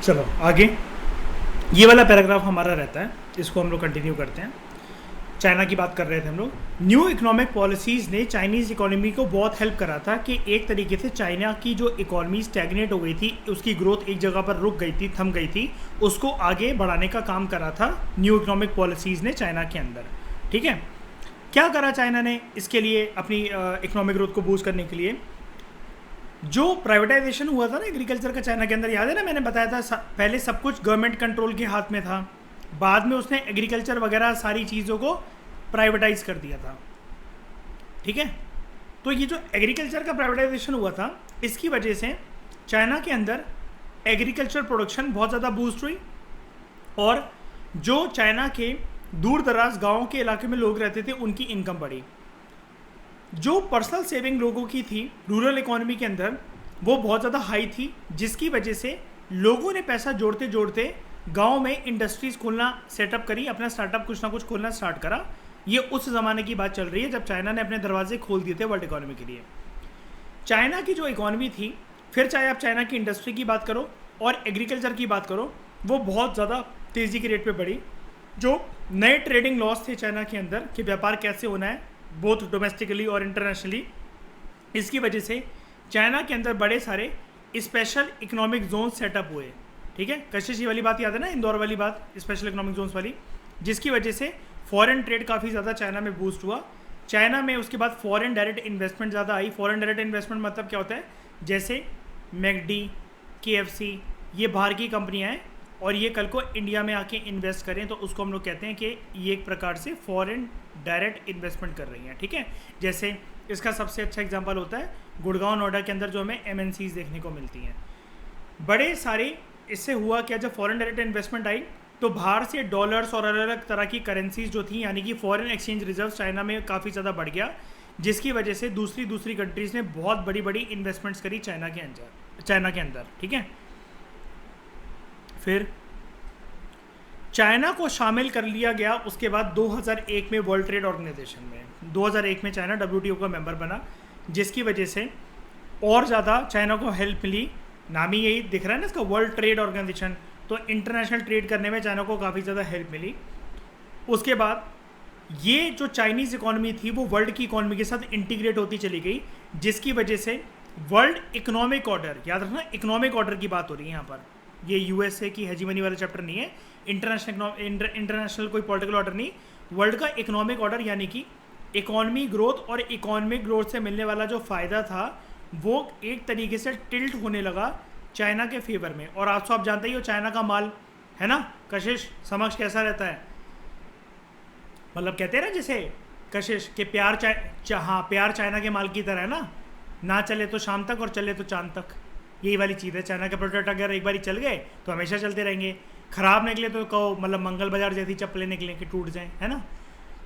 चलो आगे, ये वाला पैराग्राफ हमारा रहता है, इसको हम लोग कंटिन्यू करते हैं। चाइना की बात कर रहे थे हम लोग। न्यू इकोनॉमिक पॉलिसीज़ ने चाइनीज़ इकोनॉमी को बहुत हेल्प करा था कि एक तरीके से चाइना की जो इकोनॉमी स्टैग्नेट हो गई थी, उसकी ग्रोथ एक जगह पर रुक गई थी, थम गई थी, उसको आगे बढ़ाने का काम करा था न्यू इकोनॉमिक पॉलिसीज़ ने चाइना के अंदर। ठीक है, क्या करा चाइना ने इसके लिए, अपनी इकोनॉमिक ग्रोथ को बूस्ट करने के लिए? जो प्राइवेटाइजेशन हुआ था ना एग्रीकल्चर का चाइना के अंदर, याद है ना, मैंने बताया था पहले सब कुछ गवर्नमेंट कंट्रोल के हाथ में था, बाद में उसने एग्रीकल्चर वगैरह सारी चीज़ों को प्राइवेटाइज कर दिया था। ठीक है, तो ये जो एग्रीकल्चर का प्राइवेटाइजेशन हुआ था, इसकी वजह से चाइना के अंदर एग्रीकल्चर प्रोडक्शन बहुत ज़्यादा बूस्ट हुई, और जो चाइना के दूर दराज गाँव के इलाके में लोग रहते थे उनकी इनकम बढ़ी। जो पर्सनल सेविंग लोगों की थी रूरल इकोनॉमी के अंदर, वो बहुत ज़्यादा हाई थी, जिसकी वजह से लोगों ने पैसा जोड़ते जोड़ते गांव में इंडस्ट्रीज़ खोलना सेटअप करी, अपना स्टार्टअप कुछ ना कुछ खोलना स्टार्ट करा। ये उस ज़माने की बात चल रही है जब चाइना ने अपने दरवाजे खोल दिए थे वर्ल्ड इकोनॉमी के लिए। चाइना की जो इकोनॉमी थी, फिर चाहे आप चाइना की इंडस्ट्री की बात करो और एग्रीकल्चर की बात करो, वो बहुत ज़्यादा तेज़ी के रेट पर बढ़ी। जो नए ट्रेडिंग लॉस थे चाइना के अंदर कि व्यापार कैसे होना है बोथ डोमेस्टिकली और इंटरनेशनली, इसकी वजह से चाइना के अंदर बड़े सारे स्पेशल इकोनॉमिक जोन सेटअप हुए। ठीक है, कशिश वाली बात याद है ना, इंदौर वाली बात, स्पेशल इकोनॉमिक जोन्स वाली, जिसकी वजह से फॉरेन ट्रेड काफ़ी ज़्यादा चाइना में बूस्ट हुआ। चाइना में उसके बाद फॉरेन डायरेक्ट इन्वेस्टमेंट ज़्यादा आई। फॉरेन डायरेक्ट इन्वेस्टमेंट मतलब क्या होता है, जैसे मैकडी, KFC, ये बाहर की कंपनियाँ हैं और ये कल को इंडिया में आके इन्वेस्ट करें, तो उसको हम लोग कहते हैं कि ये एक प्रकार से फॉरेन डायरेक्ट इन्वेस्टमेंट कर रही हैं। ठीक है, जैसे इसका सबसे अच्छा एग्जांपल होता है गुड़गांव नोएडा के अंदर जो हमें MNCs देखने को मिलती हैं बड़े सारे। इससे हुआ क्या, जब फॉरेन डायरेक्ट इन्वेस्टमेंट आई तो बाहर से डॉलर्स और अलग अलग तरह की करेंसीज जो थी, यानी कि फॉरेन एक्सचेंज रिजर्व चाइना में काफ़ी ज़्यादा बढ़ गया, जिसकी वजह से दूसरी कंट्रीज़ ने बहुत बड़ी बड़ी इन्वेस्टमेंट्स करी चाइना के अंदर। ठीक है, फिर चाइना को शामिल कर लिया गया उसके बाद 2001 में वर्ल्ड ट्रेड ऑर्गेनाइजेशन में। 2001 में चाइना WTO का मेंबर बना, जिसकी वजह से और ज़्यादा चाइना को हेल्प मिली। नाम ही यही दिख रहा है ना इसका, वर्ल्ड ट्रेड ऑर्गेनाइजेशन, तो इंटरनेशनल ट्रेड करने में चाइना को काफ़ी ज़्यादा हेल्प मिली। उसके बाद ये जो चाइनीज़ इकॉनमी थी वो वर्ल्ड की इकॉनमी के साथ इंटीग्रेट होती चली गई, जिसकी वजह से वर्ल्ड इकोनॉमिक ऑर्डर, याद रखना इकोनॉमिक ऑर्डर की बात हो रही है यहाँ पर, ये USA की हेजीमनी वाला चैप्टर नहीं है, इंटरनेशनल कोई पॉलिटिकल ऑर्डर नहीं, वर्ल्ड का इकोनॉमिक ऑर्डर, यानी कि इकोनॉमी ग्रोथ और इकोनॉमिक ग्रोथ से मिलने वाला जो फ़ायदा था वो एक तरीके से टिल्ट होने लगा चाइना के फेवर में। और आज तो आप जानते ही हो चाइना का माल है ना कशिश समक्ष कैसा रहता है, मतलब कहते हैं ना जैसे कशिश के प्यार प्यार चाइना के माल की तरह है ना चले तो शाम तक और चले तो चांद तक, यही वाली चीज़ है। चाइना के प्रोडक्ट अगर एक बार चल गए तो हमेशा चलते रहेंगे, ख़राब निकले तो कहो मतलब मंगल बाजार जैसी चप्पलें निकलें कि टूट जाएं, है ना।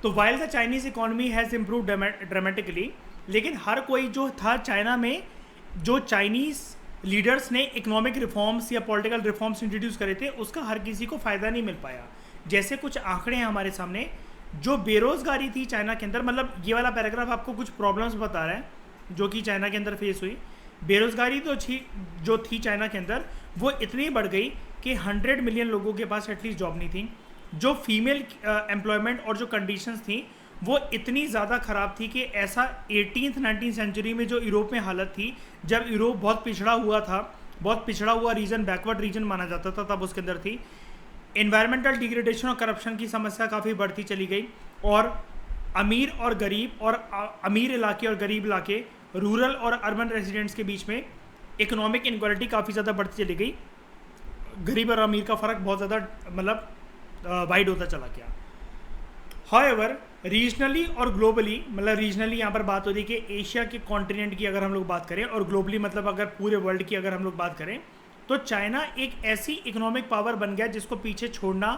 तो while the Chinese economy has improve dramatically, लेकिन हर कोई जो था चाइना में, जो चाइनीज़ लीडर्स ने इकोनॉमिक रिफॉर्म्स या पॉलिटिकल रिफॉर्म्स इंट्रोड्यूस करे थे, उसका हर किसी को फ़ायदा नहीं मिल पाया। जैसे कुछ आंकड़े हैं हमारे सामने, जो बेरोज़गारी थी चाइना के अंदर, मतलब ये वाला पैराग्राफ आपको कुछ प्रॉब्लम्स बता रहा है जो कि चाइना के अंदर फेस हुई। बेरोज़गारी तो जो थी चाइना के अंदर वो इतनी बढ़ गई कि 100 मिलियन लोगों के पास एटलीस्ट जॉब नहीं थी। जो फीमेल एम्प्लॉयमेंट और जो कंडीशंस थी वो इतनी ज़्यादा ख़राब थी कि ऐसा 18th 19th सेंचुरी में जो यूरोप में हालत थी, जब यूरोप बहुत पिछड़ा हुआ था, बहुत पिछड़ा हुआ रीजन, बैकवर्ड रीजन माना जाता था, तब उसके अंदर थी एनवायरमेंटल डिग्रेडेशन और करप्शन की समस्या काफ़ी बढ़ती चली गई, और अमीर और गरीब और अमीर इलाके और गरीब इलाके, रूरल और अर्बन रेजिडेंट्स के बीच में इकोनॉमिक इनक्वालिटी काफ़ी ज़्यादा बढ़ती चली गई। गरीब और अमीर का फ़र्क बहुत ज़्यादा मतलब वाइड होता चला गया। हाउएवर रीजनली और ग्लोबली, मतलब रीजनली यहाँ पर बात हो रही है कि एशिया के कॉन्टिनेंट की अगर हम लोग बात करें, और ग्लोबली मतलब अगर पूरे वर्ल्ड की अगर हम लोग बात करें, तो चाइना एक ऐसी इकोनॉमिक पावर बन गया जिसको पीछे छोड़ना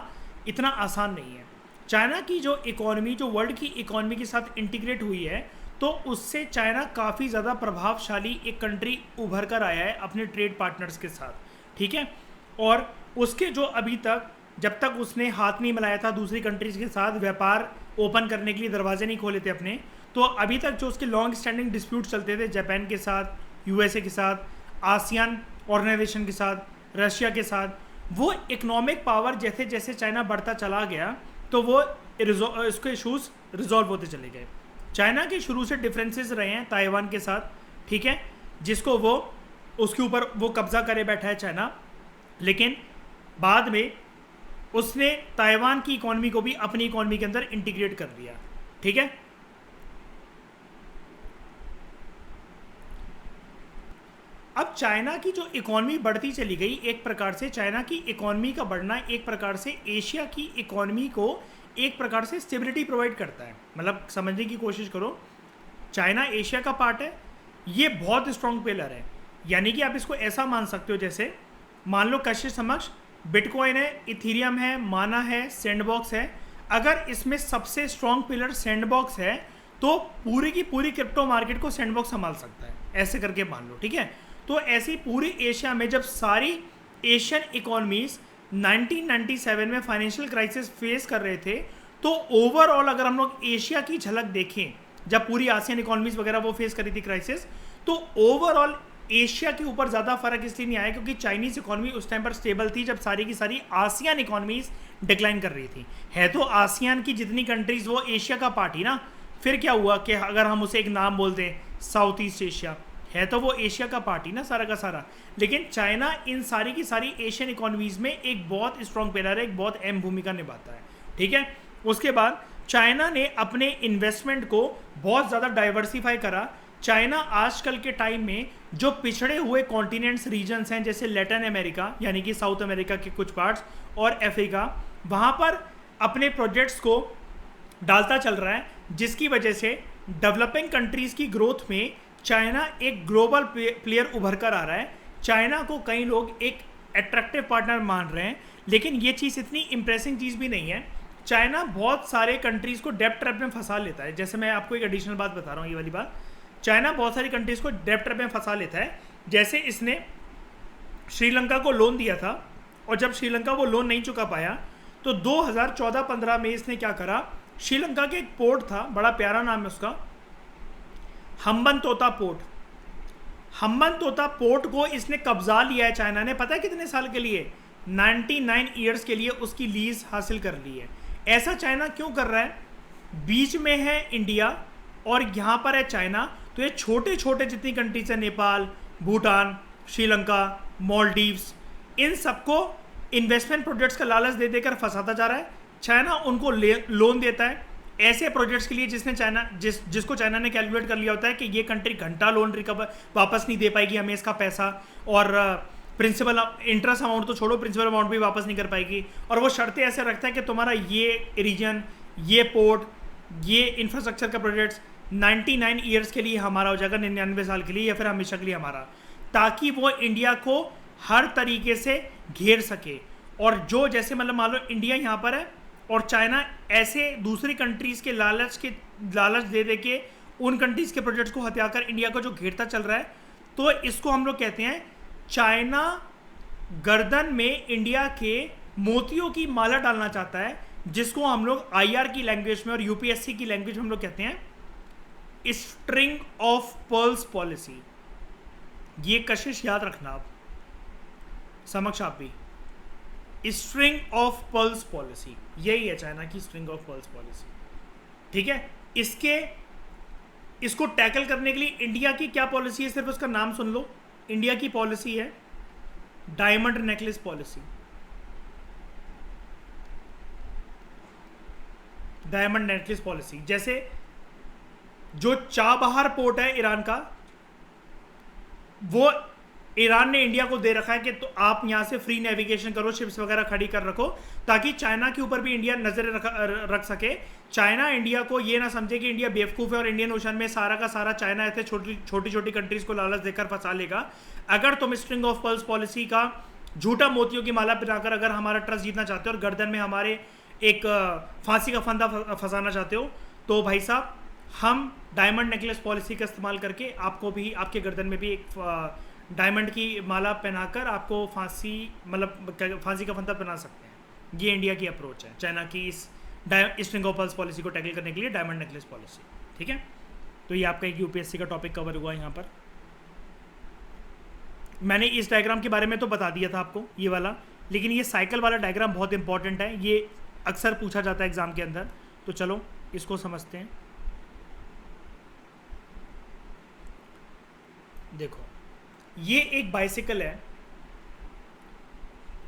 इतना आसान नहीं है। चाइना की जो इकॉनमी, जो वर्ल्ड की इकॉनमी के साथ इंटीग्रेट हुई है, तो उससे चाइना काफ़ी ज़्यादा प्रभावशाली एक कंट्री उभर कर आया है अपने ट्रेड पार्टनर्स के साथ। ठीक है, और उसके जो अभी तक, जब तक उसने हाथ नहीं मिलाया था दूसरी कंट्रीज़ के साथ, व्यापार ओपन करने के लिए दरवाजे नहीं खोले थे अपने, तो अभी तक जो उसके लॉन्ग स्टैंडिंग डिस्प्यूट चलते थे जापान के साथ, USA के साथ, आसियान ऑर्गेनाइजेशन के साथ, रशिया के साथ, वो इकोनॉमिक पावर जैसे जैसे चाइना बढ़ता चला गया तो वो इसके इशूज़ रिजॉल्व होते चले गए। चाइना के शुरू से डिफरेंसेस रहे हैं ताइवान के साथ, ठीक है, जिसको वो उसके ऊपर वो कब्जा करे बैठा है चाइना, लेकिन बाद में उसने ताइवान की इकोनॉमी को भी अपनी इकोनॉमी के अंदर इंटीग्रेट कर लिया, ठीक है। अब चाइना की जो इकोनॉमी बढ़ती चली गई, एक प्रकार से चाइना की इकोनॉमी का बढ़ना एक प्रकार से एशिया की इकोनॉमी को एक प्रकार से स्टेबिलिटी प्रोवाइड करता है। मतलब समझने की कोशिश करो, चाइना एशिया का पार्ट है, ये बहुत स्ट्रॉन्ग पिलर है। यानी कि आप इसको ऐसा मान सकते हो जैसे मान लो कशिश समक्ष बिटकॉइन है, इथीरियम है, माना है, सैंडबॉक्स है। अगर इसमें सबसे स्ट्रॉन्ग पिलर सैंडबॉक्स है तो पूरी की पूरी क्रिप्टो मार्केट को सैंडबॉक्स संभाल सकता है, ऐसे करके मान लो, ठीक है। तो ऐसी पूरी एशिया में जब सारी एशियन इकोनॉमीज 1997 में फाइनेंशियल क्राइसिस फेस कर रहे थे, तो ओवरऑल अगर हम लोग एशिया की झलक देखें, जब पूरी आसियान इकोनॉमीज वगैरह वो फेस करी थी क्राइसिस, तो ओवरऑल एशिया के ऊपर ज़्यादा फर्क इसलिए नहीं आया क्योंकि चाइनीज़ इकोनॉमी उस टाइम पर स्टेबल थी जब सारी की सारी आसियान इकोनॉमीज डिक्लाइन कर रही थी। है तो आसियान की जितनी कंट्रीज वो एशिया का पार्ट ही ना, फिर क्या हुआ कि अगर हम उसे एक नाम बोल दें साउथ ईस्ट एशिया, है तो वो एशिया का पार्ट ही ना सारा का सारा। लेकिन चाइना इन सारी की सारी एशियन इकोनॉमीज में एक बहुत स्ट्रॉन्ग पिलर है, एक बहुत अहम भूमिका निभाता है, ठीक है। उसके बाद चाइना ने अपने इन्वेस्टमेंट को बहुत ज़्यादा डाइवर्सिफाई करा। चाइना आजकल के टाइम में जो पिछड़े हुए कॉन्टिनेंट्स रीजन्स हैं जैसे लैटिन अमेरिका यानी कि साउथ अमेरिका के कुछ पार्ट्स और अफ्रीका, वहाँ पर अपने प्रोजेक्ट्स को डालता चल रहा है, जिसकी वजह से डेवलपिंग कंट्रीज़ की ग्रोथ में चाइना एक ग्लोबल प्लेयर उभर कर आ रहा है। चाइना को कई लोग एक अट्रैक्टिव पार्टनर मान रहे हैं, लेकिन ये चीज़ इतनी इंप्रेसिंग चीज़ भी नहीं है। चाइना बहुत सारे कंट्रीज़ को डेब्ट ट्रैप में फंसा लेता है। जैसे मैं आपको एक एडिशनल बात बता रहा हूँ, ये वाली बात, चाइना बहुत सारी कंट्रीज़ को डेब्ट ट्रैप में फंसा लेता है। जैसे इसने श्रीलंका को लोन दिया था और जब श्रीलंका वो लोन नहीं चुका पाया तो 2014-15 में इसने क्या करा, श्रीलंका के एक पोर्ट था, बड़ा प्यारा नाम है उसका, हम्बनतोता पोर्ट। हम्बनतोता पोर्ट को इसने कब्जा लिया है चाइना ने, पता है कितने साल के लिए? 99 ईयर्स के लिए उसकी लीज हासिल कर ली है। ऐसा चाइना क्यों कर रहा है? बीच में है इंडिया और यहाँ पर है चाइना, तो ये छोटे छोटे जितनी कंट्रीज है, नेपाल, भूटान, श्रीलंका, मालदीव्स, इन सबको इन्वेस्टमेंट प्रोजेक्ट्स का लालच दे देकर फंसाता जा रहा है। चाइना उनको लोन देता है ऐसे प्रोजेक्ट्स के लिए जिसको चाइना ने कैलकुलेट कर लिया होता है कि ये कंट्री घंटा लोन रिकवर वापस नहीं दे पाएगी हमें इसका पैसा, और प्रिंसिपल इंटरेस्ट अमाउंट तो छोड़ो, प्रिंसिपल अमाउंट भी वापस नहीं कर पाएगी। और वो शर्तें ऐसे रखता है कि तुम्हारा ये रीजन, ये पोर्ट, ये इंफ्रास्ट्रक्चर का प्रोजेक्ट्स 99 ईयर्स के लिए हमारा हो जाएगा, 99 साल के लिए या फिर हमेशा के लिए हमारा, ताकि वो इंडिया को हर तरीके से घेर सके। और जो जैसे मतलब मान लो इंडिया यहाँ पर है और चाइना ऐसे दूसरी कंट्रीज़ के लालच दे के उन कंट्रीज़ के प्रोजेक्ट्स को हथिया कर इंडिया को जो घेरता चल रहा है, तो इसको हम लोग कहते हैं चाइना गर्दन में इंडिया के मोतियों की माला डालना चाहता है, जिसको हम लोग IR की लैंग्वेज में और UPSC की लैंग्वेज में हम लोग कहते हैं स्ट्रिंग ऑफ पर्ल्स पॉलिसी। ये कशिश याद रखना आप, समक्ष आप भी, स्ट्रिंग ऑफ पर्ल्स पॉलिसी, यही है चाइना की स्ट्रिंग ऑफ पर्ल्स पॉलिसी, ठीक है। इसको टैकल करने के लिए इंडिया की क्या पॉलिसी है, सिर्फ उसका नाम सुन लो। इंडिया की पॉलिसी है diamond necklace policy. Diamond necklace policy, जैसे जो चाबहार पोर्ट है ईरान का, वो ईरान ने इंडिया को दे रखा है कि तो आप यहाँ से फ्री नेविगेशन करो, शिप्स वगैरह खड़ी कर रखो, ताकि चाइना के ऊपर भी इंडिया नजर रख सके। चाइना इंडिया को ये ना समझे कि इंडिया बेवकूफ़ है और इंडियन ओशन में सारा का सारा चाइना ऐसे छोटी छोटी कंट्रीज़ को लालच देकर फंसा लेगा। अगर तुम स्ट्रिंग ऑफ पर्ल्स पॉलिसी का झूठा मोतियों की माला पिराकर अगर हमारा ट्रस्ट जीतना चाहते हो और गर्दन में हमारे एक फांसी का फंदा फंसाना चाहते हो, तो भाई साहब हम डायमंड नेकलेस पॉलिसी का इस्तेमाल करके आपको भी, आपके गर्दन में भी एक डायमंड की माला पहनाकर आपको फांसी का फंदा पहना सकते हैं। ये इंडिया की अप्रोच है चाइना की इस स्ट्रिंग ऑफ पर्ल्स पॉलिसी को टैकल करने के लिए, डायमंड नेकलेस पॉलिसी, ठीक है। तो ये आपका एक UPSC का टॉपिक कवर हुआ यहाँ पर। मैंने इस डायग्राम के बारे में तो बता दिया था आपको, ये वाला, लेकिन ये साइकिल वाला डायग्राम बहुत इंपॉर्टेंट है, ये अक्सर पूछा जाता है एग्जाम के अंदर। तो चलो इसको समझते हैं। देखो ये एक बाइसिकल है।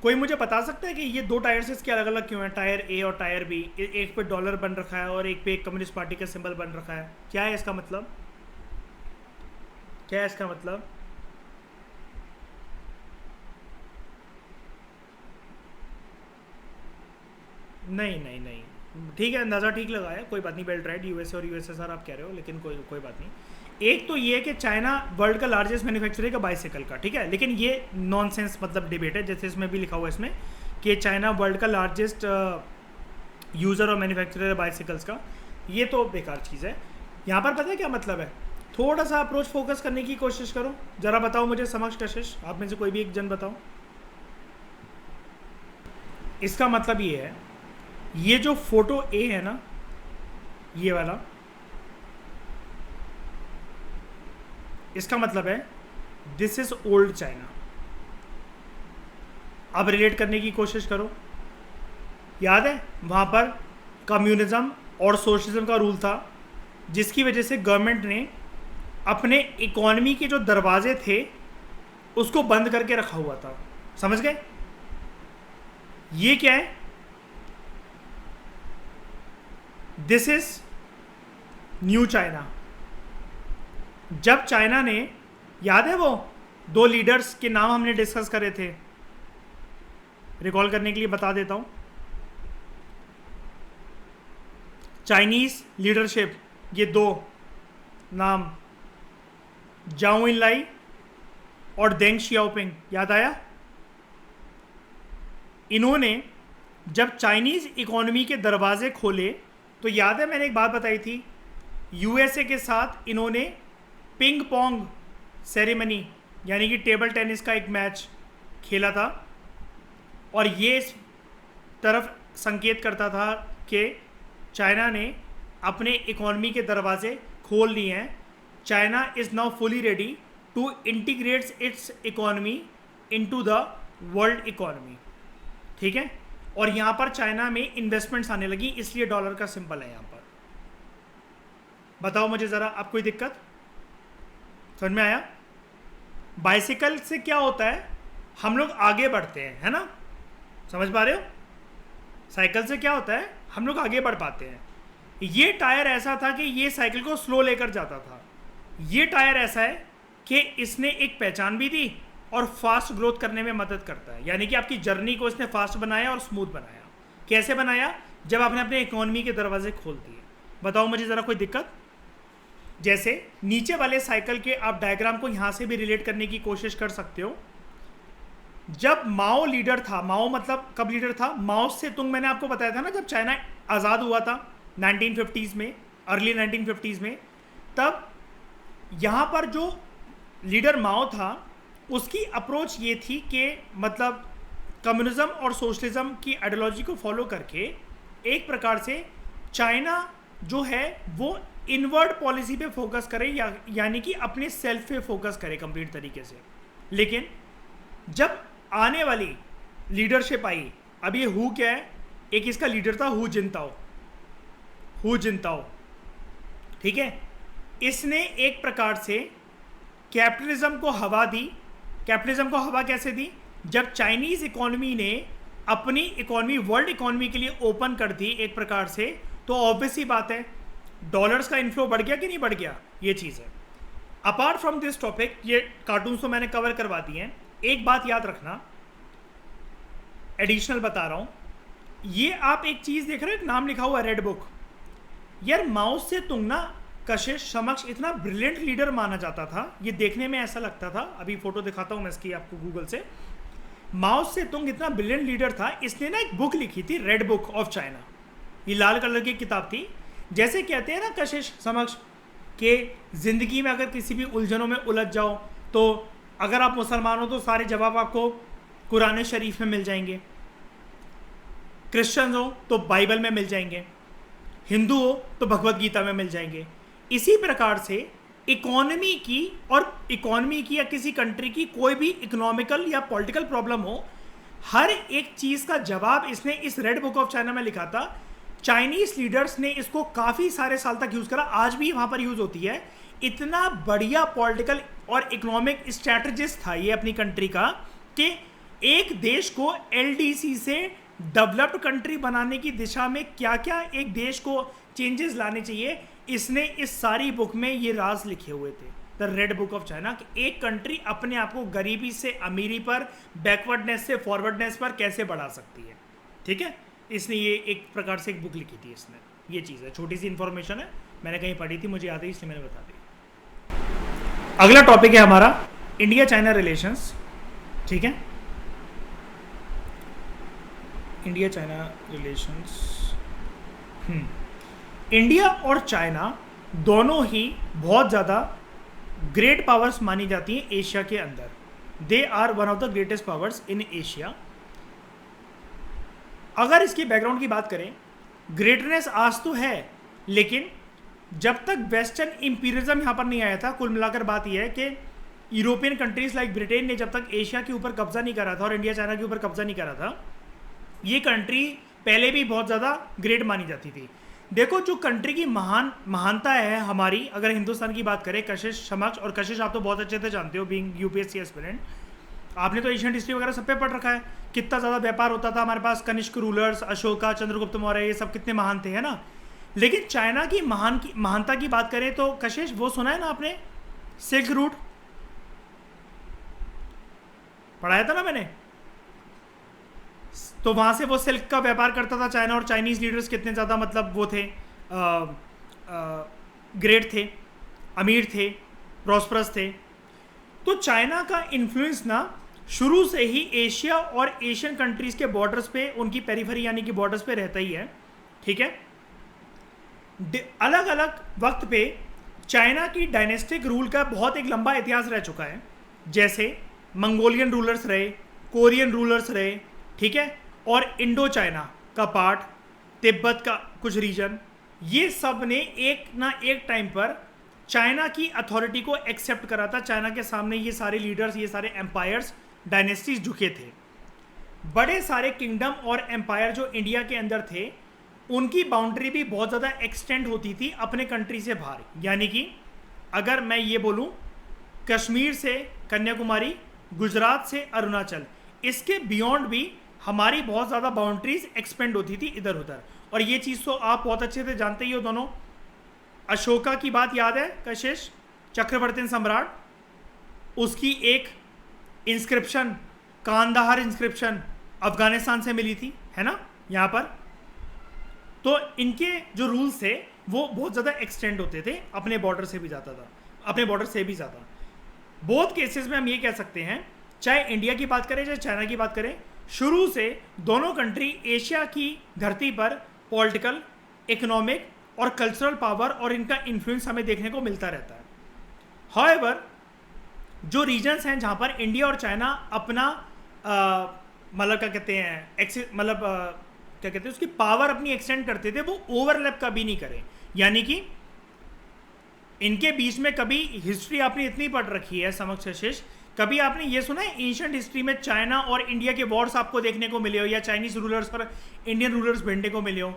कोई मुझे बता सकता है कि ये दो टायर्स इसके अलग अलग क्यों हैं, टायर ए और टायर बी? एक पे डॉलर बन रखा है और एक पे एक कम्युनिस्ट पार्टी का सिंबल बन रखा है। क्या है इसका मतलब? क्या है इसका मतलब? नहीं नहीं नहीं, ठीक है, अंदाज़ा ठीक लगाया, कोई बात नहीं। बेल्ट राइट, यूएसए और यूएसएसआर आप कह रहे हो, लेकिन कोई बात नहीं। एक तो ये कि चाइना वर्ल्ड का लार्जेस्ट मैन्युफैक्चरर का बाइसाइकिल का, ठीक है, लेकिन ये नॉनसेंस मतलब डिबेट है, जैसे इसमें भी लिखा हुआ है इसमें कि चाइना वर्ल्ड का लार्जेस्ट यूज़र और मैन्युफैक्चरर है बाइसाइकिल्स का। ये तो बेकार चीज़ है। यहाँ पर पता है क्या मतलब है? थोड़ा सा अप्रोच फोकस करने की कोशिश करो, ज़रा बताओ मुझे समक्ष कशिश, आप में से कोई भी एक जन बताओ। इसका मतलब ये है, ये जो फोटो ए है ना, ये वाला, इसका मतलब है दिस इज ओल्ड चाइना। अब रिलेट करने की कोशिश करो। याद है वहाँ पर कम्युनिज्म और सोशलिज्म का रूल था, जिसकी वजह से गवर्नमेंट ने अपने इकोनॉमी के जो दरवाजे थे उसको बंद करके रखा हुआ था। समझ गए? ये क्या है? This is new China. जब चाइना ने, याद है वो दो लीडर्स के नाम हमने डिस्कस करे थे, रिकॉल करने के लिए बता देता हूं। चाइनीज लीडरशिप, ये दो नाम, जाओ इनलाई और देंग शियाओपिंग, याद आया? इन्होंने जब चाइनीज इकोनॉमी के दरवाजे खोले तो याद है मैंने एक बात बताई थी, यूएसए के साथ इन्होंने पिंग पोंग सेरेमनी यानी कि टेबल टेनिस का एक मैच खेला था, और ये इस तरफ संकेत करता था कि चाइना ने अपने इकोनॉमी के दरवाजे खोल लिए हैं। China is now fully ready to integrates its economy into the world economy, ठीक है। और यहाँ पर चाइना में इन्वेस्टमेंट्स आने लगी, इसलिए डॉलर का सिंबल है यहाँ पर। बताओ मुझे ज़रा, आप कोई दिक्कत? समझ में आया? बाइसिकल से क्या होता है, हम लोग आगे बढ़ते हैं, है ना? समझ पा रहे हो? साइकिल से क्या होता है, हम लोग आगे बढ़ पाते हैं। ये टायर ऐसा था कि ये साइकिल को स्लो लेकर जाता था। ये टायर ऐसा है कि इसने एक पहचान भी दी और फास्ट ग्रोथ करने में मदद करता है, यानी कि आपकी जर्नी को इसने फास्ट बनाया और स्मूथ बनाया। कैसे बनाया? जब आपने अपने इकोनॉमी के दरवाजे खोल दिए। बताओ मुझे ज़रा, कोई दिक्कत? जैसे नीचे वाले साइकिल के आप डायग्राम को यहाँ से भी रिलेट करने की कोशिश कर सकते हो। जब माओ लीडर था, माओ मतलब कब लीडर था? माओ से तुंग, मैंने आपको बताया था ना, जब चाइना आज़ाद हुआ था 1950s में, अर्ली 1950s में, तब यहाँ पर जो लीडर माओ था उसकी अप्रोच ये थी कि मतलब कम्युनिज्म और सोशलिज्म की आइडियोलॉजी को फॉलो करके एक प्रकार से चाइना जो है वो इनवर्ड पॉलिसी पे फोकस करे, यानी कि अपने सेल्फ पे फोकस करे कंप्लीट तरीके से। लेकिन जब आने वाली लीडरशिप आई, अब ये हु क्या है? एक इसका लीडर था हु जिनताओ, ठीक है। इसने एक प्रकार से कैपिटलिज्म को हवा दी। कैपिटलिज्म को हवा कैसे दी? जब चाइनीज इकोनॉमी ने अपनी इकोनॉमी वर्ल्ड इकोनॉमी के लिए ओपन कर दी एक प्रकार से, तो ऑब्वियस ही बात है डॉलर्स का इनफ्लो बढ़ गया कि नहीं बढ़ गया? ये चीज़ है। अपार्ट फ्रॉम दिस टॉपिक, ये कार्टून्स तो मैंने कवर करवा दिए हैं। एक बात याद रखना, एडिशनल बता रहा हूँ, ये आप एक चीज़ देख रहे हो, एक नाम लिखा हुआ है रेड बुक। यार माओ से तुंग ना कशिश समक्ष इतना ब्रिलियंट लीडर माना जाता था, ये देखने में ऐसा लगता था। अभी फोटो दिखाता हूँ मैं इसकी आपको गूगल से। माओ से तुंग इतना ब्रिलियंट लीडर था, इसने ना एक बुक लिखी थी, रेड बुक ऑफ चाइना। ये लाल कलर की किताब थी। जैसे कहते हैं ना कशिश समक्ष कि ज़िंदगी में अगर किसी भी उलझनों में उलझ जाओ, तो अगर आप मुसलमान हो तो सारे जवाब आपको कुरान शरीफ में मिल जाएंगे, क्रिश्चियन हो तो बाइबल में मिल जाएंगे, हिंदू हो तो भगवत गीता में मिल जाएंगे। इसी प्रकार से इकोनॉमी की या किसी कंट्री की कोई भी इकोनॉमिकल या पॉलिटिकल प्रॉब्लम हो, हर एक चीज़ का जवाब इसने इस रेड बुक ऑफ चाइना में लिखा था। चाइनीज लीडर्स ने इसको काफ़ी सारे साल तक यूज़ करा, आज भी वहाँ पर यूज़ होती है। इतना बढ़िया पॉलिटिकल और इकोनॉमिक स्ट्रैटेजिस्ट था ये अपनी कंट्री का कि एक देश को एलडीसी से डेवलप्ड कंट्री बनाने की दिशा में क्या क्या एक देश को चेंजेस लाने चाहिए, इसने इस सारी बुक में ये राज लिखे हुए थे, the red book of China, कि एक कंट्री अपने आप को गरीबी से अमीरी पर, बैकवर्डनेस से फॉरवर्डनेस पर कैसे बढ़ा सकती है। ठीक है, इसने ये एक प्रकार से एक बुक लिखी थी इसने। ये चीज़ है, छोटी सी इन्फॉर्मेशन है, मैंने कहीं पढ़ी थी, मुझे याद है इसलिए मैंने बता दी। अगला टॉपिक है हमारा इंडिया चाइना रिलेशंस। ठीक है, इंडिया चाइना रिलेशंस। इंडिया और चाइना दोनों ही बहुत ज़्यादा ग्रेट पावर्स मानी जाती हैं एशिया के अंदर। They are one of the greatest powers in Asia. अगर इसकी बैकग्राउंड की बात करें, ग्रेटनेस आज तो है, लेकिन जब तक वेस्टर्न इंपीरियलिज्म यहाँ पर नहीं आया था, कुल मिलाकर बात यह है कि यूरोपियन कंट्रीज लाइक ब्रिटेन ने जब तक एशिया के ऊपर कब्जा नहीं करा था और इंडिया चाइना के ऊपर कब्जा नहीं करा था, ये कंट्री पहले भी बहुत ज़्यादा ग्रेट मानी जाती थी। देखो, जो कंट्री की महानता है हमारी, अगर हिंदुस्तान की बात करें, कशिश समक्ष, और कशिश आप तो बहुत अच्छे से जानते हो बीइंग यूपीएससी एस्पिरेंट, आपने तो एशियन हिस्ट्री वगैरह सब पे पढ़ रखा है, कितना ज़्यादा व्यापार होता था हमारे पास, कनिष्क रूलर्स, अशोका, चंद्रगुप्त मौर्य, ये सब कितने महान थे, है ना। लेकिन चाइना की महानता की बात करें तो कशिश, वो सुना है ना आपने, सिल्क रूट पढ़ाया था ना मैंने, तो वहाँ से वो सिल्क का व्यापार करता था चाइना, और चाइनीज़ लीडर्स कितने ज़्यादा मतलब वो थे, ग्रेट थे, अमीर थे, प्रॉस्परस थे। तो चाइना का इन्फ्लुएंस ना शुरू से ही एशिया और एशियन कंट्रीज़ के बॉर्डर्स पे, उनकी पेरीफेरी यानी कि बॉर्डर्स पे रहता ही है। ठीक है, अलग अलग वक्त पे चाइना की डायनेस्टिक रूल का बहुत एक लंबा इतिहास रह चुका है। जैसे मंगोलियन रूलर्स रहे, कोरियन रूलर्स रहे, ठीक है, और इंडो चाइना का पार्ट, तिब्बत का कुछ रीजन, ये सब ने एक ना एक टाइम पर चाइना की अथॉरिटी को एक्सेप्ट करा था। चाइना के सामने ये सारे लीडर्स, ये सारे एम्पायर्स, डायनेस्टीज झुके थे। बड़े सारे किंगडम और एम्पायर जो इंडिया के अंदर थे, उनकी बाउंड्री भी बहुत ज़्यादा एक्सटेंड होती थी अपने कंट्री से बाहर। यानी कि अगर मैं ये बोलूँ, कश्मीर से कन्याकुमारी, गुजरात से अरुणाचल, इसके बियॉन्ड भी हमारी बहुत ज़्यादा बाउंड्रीज एक्सपेंड होती थी इधर उधर। और ये चीज़ तो आप बहुत अच्छे से जानते ही हो दोनों। अशोका की बात याद है, कशिश, चक्रवर्ती सम्राट, उसकी एक इंस्क्रिप्शन, कांदाहार इंस्क्रिप्शन अफगानिस्तान से मिली थी, है ना, यहाँ पर। तो इनके जो रूल्स थे वो बहुत ज़्यादा एक्सटेंड होते थे, अपने बॉर्डर से भी ज़्यादा था, अपने बॉर्डर से भी ज़्यादा। बोथ केसेस में हम ये कह सकते हैं, चाहे इंडिया की बात करें चाहे चाइना की बात करें, शुरू से दोनों कंट्री एशिया की धरती पर पॉलिटिकल, इकोनॉमिक और कल्चरल पावर और इनका इन्फ्लुएंस हमें देखने को मिलता रहता है। हाउएवर, जो रीजन्स हैं जहाँ पर इंडिया और चाइना अपना मतलब क्या कहते हैं, मतलब क्या कहते हैं, उसकी पावर अपनी एक्सटेंड करते थे, वो ओवरलैप कभी नहीं करे। यानी कि इनके बीच में कभी हिस्ट्री आपने इतनी पढ़ रखी है समकशिश, कभी आपने ये सुना है एंशिएंट हिस्ट्री में चाइना और इंडिया के वॉर्स आपको देखने को मिले हो, या चाइनीज रूलर्स पर इंडियन रूलर्स भिड़ने को मिले हो?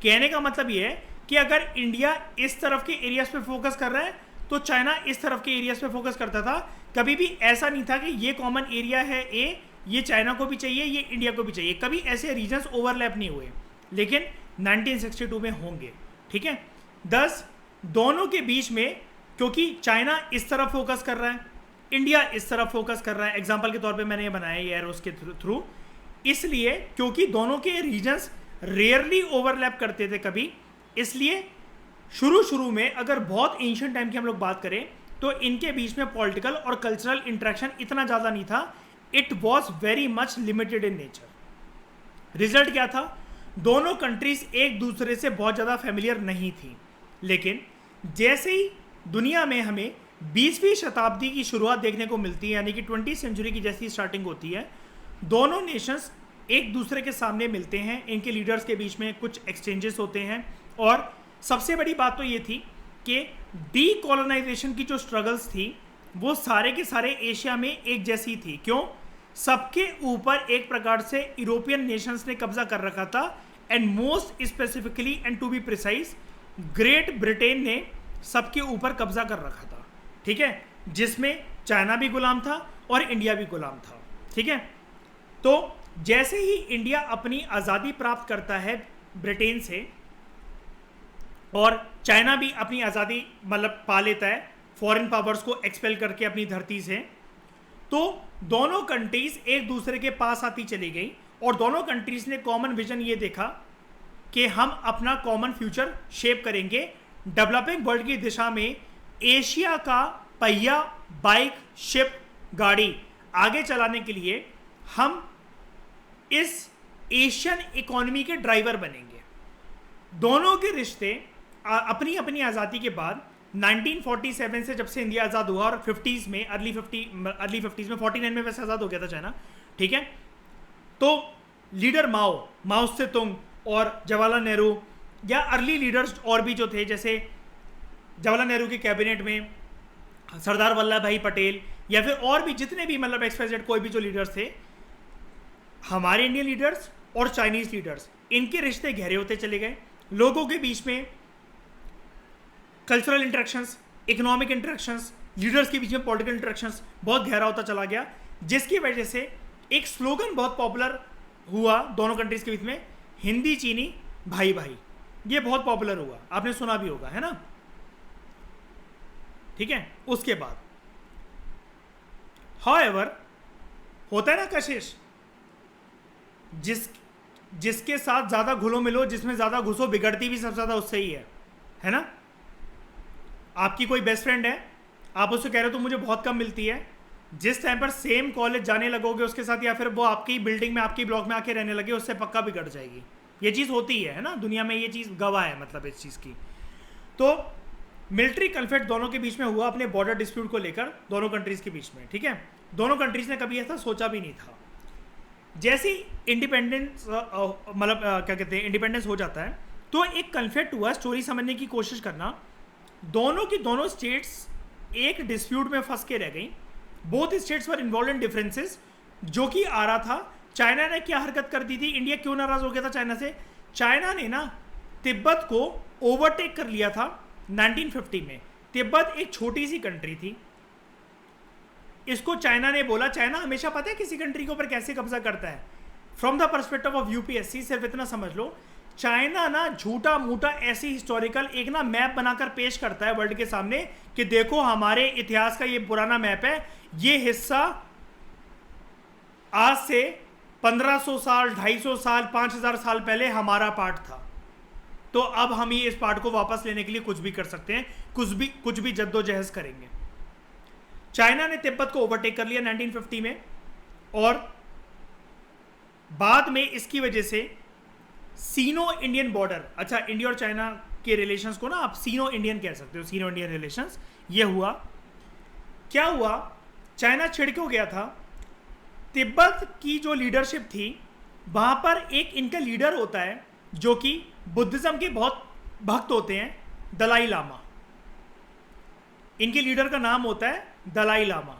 कहने का मतलब ये है कि अगर इंडिया इस तरफ के एरियाज पे फोकस कर रहा है तो चाइना इस तरफ के एरियाज पे फोकस करता था। कभी भी ऐसा नहीं था कि ये कॉमन एरिया है ए, ये चाइना को भी चाहिए, ये इंडिया को भी चाहिए। कभी ऐसे रीजन्स ओवरलैप नहीं हुए, लेकिन 1962 में होंगे। ठीक है, 10 दोनों के बीच में, क्योंकि चाइना इस तरफ फोकस कर रहा है, इंडिया इस तरफ फोकस कर रहा है, एग्जाम्पल के तौर पे मैंने ये बनाया ये एरोस के थ्रू, इसलिए क्योंकि दोनों के रीजन्स रेयरली ओवरलैप करते थे कभी, इसलिए शुरू में अगर बहुत एंशिएंट टाइम की हम लोग बात करें तो इनके बीच में पॉलिटिकल और कल्चरल इंटरेक्शन इतना ज़्यादा नहीं था। It was very much limited in nature. Result क्या था? दोनों कंट्रीज एक दूसरे से बहुत ज़्यादा फेमिलियर नहीं थी। लेकिन जैसे ही दुनिया में हमें 20वीं शताब्दी की शुरुआत देखने को मिलती है, यानी कि 20वीं सेंचुरी की जैसी स्टार्टिंग होती है, दोनों नेशंस एक दूसरे के सामने मिलते हैं, इनके लीडर्स के बीच में कुछ एक्सचेंजेस होते हैं। और सबसे बड़ी बात तो ये थी कि डीकोलोनाइजेशन की जो स्ट्रगल्स थी वो सारे के सारे एशिया में एक जैसी थी। क्यों? सबके ऊपर एक प्रकार से यूरोपियन नेशंस ने कब्जा कर रखा था, and most specifically and to be precise Great Britain ने सबके ऊपर कब्जा कर रखा था, ठीक है, जिसमें चाइना भी गुलाम था और इंडिया भी गुलाम था, ठीक है। तो जैसे ही इंडिया अपनी आज़ादी प्राप्त करता है ब्रिटेन से और चाइना भी अपनी आज़ादी मतलब पा लेता है फॉरेन पावर्स को एक्सपेल करके अपनी धरती से, तो दोनों कंट्रीज एक दूसरे के पास आती चली गई और दोनों कंट्रीज ने कॉमन विजन ये देखा कि हम अपना कॉमन फ्यूचर शेप करेंगे। डेवलपिंग वर्ल्ड की दिशा में एशिया का पहिया, बाइक, शिप, गाड़ी आगे चलाने के लिए हम इस एशियन इकोनॉमी के ड्राइवर बनेंगे। दोनों के रिश्ते अपनी अपनी आज़ादी के बाद 1947 से जब से इंडिया आज़ाद हुआ और 50s में अर्ली 50s में 49 में वैसे आज़ाद हो गया था चाइना, ठीक है। तो लीडर माओ से तुंग और जवाहरलाल नेहरू या अर्ली लीडर्स और भी जो थे, जैसे जवाहरलाल नेहरू के कैबिनेट में सरदार वल्लभ भाई पटेल या फिर और भी जितने भी मतलब एक्स-वाई-जेड कोई भी जो लीडर्स थे, हमारे इंडियन लीडर्स और चाइनीज लीडर्स, इनके रिश्ते गहरे होते चले गए। लोगों के बीच में cultural interactions, economic interactions, leaders के बीच में पॉलिटिकल इंटरेक्शंस बहुत गहरा होता चला गया, जिसकी वजह से एक स्लोगन बहुत पॉपुलर हुआ दोनों कंट्रीज के बीच में, हिंदी चीनी भाई भाई। ये बहुत पॉपुलर हुआ, आपने सुना भी होगा, है ना, ठीक है। उसके बाद हाउएवर होता है ना कशिश, जिसके साथ ज्यादा घुलो मिलो, जिसमें ज्यादा घुसो, बिगड़ती भी सबसे ज्यादा उससे ही है ना। आपकी कोई बेस्ट फ्रेंड है, आप उससे कह रहे हो तो मुझे बहुत कम मिलती है, जिस टाइम पर सेम कॉलेज जाने लगोगे उसके साथ या फिर वो आपकी बिल्डिंग में आपकी ब्लॉक में आके रहने लगे, उससे पक्का बिगड़ जाएगी। ये चीज़ होती है ना, दुनिया में ये चीज़ गवाह है मतलब इस चीज़ की। तो मिलिट्री कन्फ्लिक्ट दोनों के बीच में हुआ अपने बॉर्डर डिस्प्यूट को लेकर, दोनों कंट्रीज के बीच में, ठीक है। दोनों कंट्रीज ने कभी ऐसा सोचा भी नहीं था। जैसे इंडिपेंडेंस मतलब क्या कहते हैं, इंडिपेंडेंस हो जाता है तो एक कन्फ्लिक्ट हुआ। स्टोरी समझने की कोशिश करना, दोनों की दोनों स्टेट्स एक डिस्प्यूट में फंस के रह गई। Both states were involve in differences जो कि आ रहा था। चाइना ने क्या हरकत कर दी थी, इंडिया क्यों नाराज हो गया था चाइना से, चाइना ने ना तिब्बत को ओवरटेक कर लिया था 1950 में। तिब्बत एक छोटी सी कंट्री थी, इसको चाइना ने बोला, चाइना हमेशा पता है किसी कंट्री के ऊपर कैसे कब्जा करता है, from the perspective of UPSC. सिर्फ इतना समझ लो, चाइना ना झूठा मूठा ऐसी हिस्टोरिकल एक ना मैप बनाकर पेश करता है वर्ल्ड के सामने कि देखो हमारे इतिहास का ये पुराना मैप है, ये हिस्सा आज से 1500 साल, 250 साल, 5000 साल पहले हमारा पार्ट था, तो अब हम ये इस पार्ट को वापस लेने के लिए कुछ भी कर सकते हैं, कुछ भी जद्दोजहद करेंगे। चाइना ने तिब्बत को ओवरटेक कर लिया 1950 में, और बाद में इसकी वजह से सीनो इंडियन बॉर्डर, अच्छा इंडिया और चाइना के रिलेशंस को ना आप सीनो इंडियन कह सकते हो, सीनो इंडियन रिलेशंस, ये हुआ। क्या हुआ, चाइना छिड़ क्यों गया था, तिब्बत की जो लीडरशिप थी वहां पर एक इनका लीडर होता है जो कि बुद्धिज्म के बहुत भक्त होते हैं, दलाई लामा। इनके लीडर का नाम होता है दलाई लामा।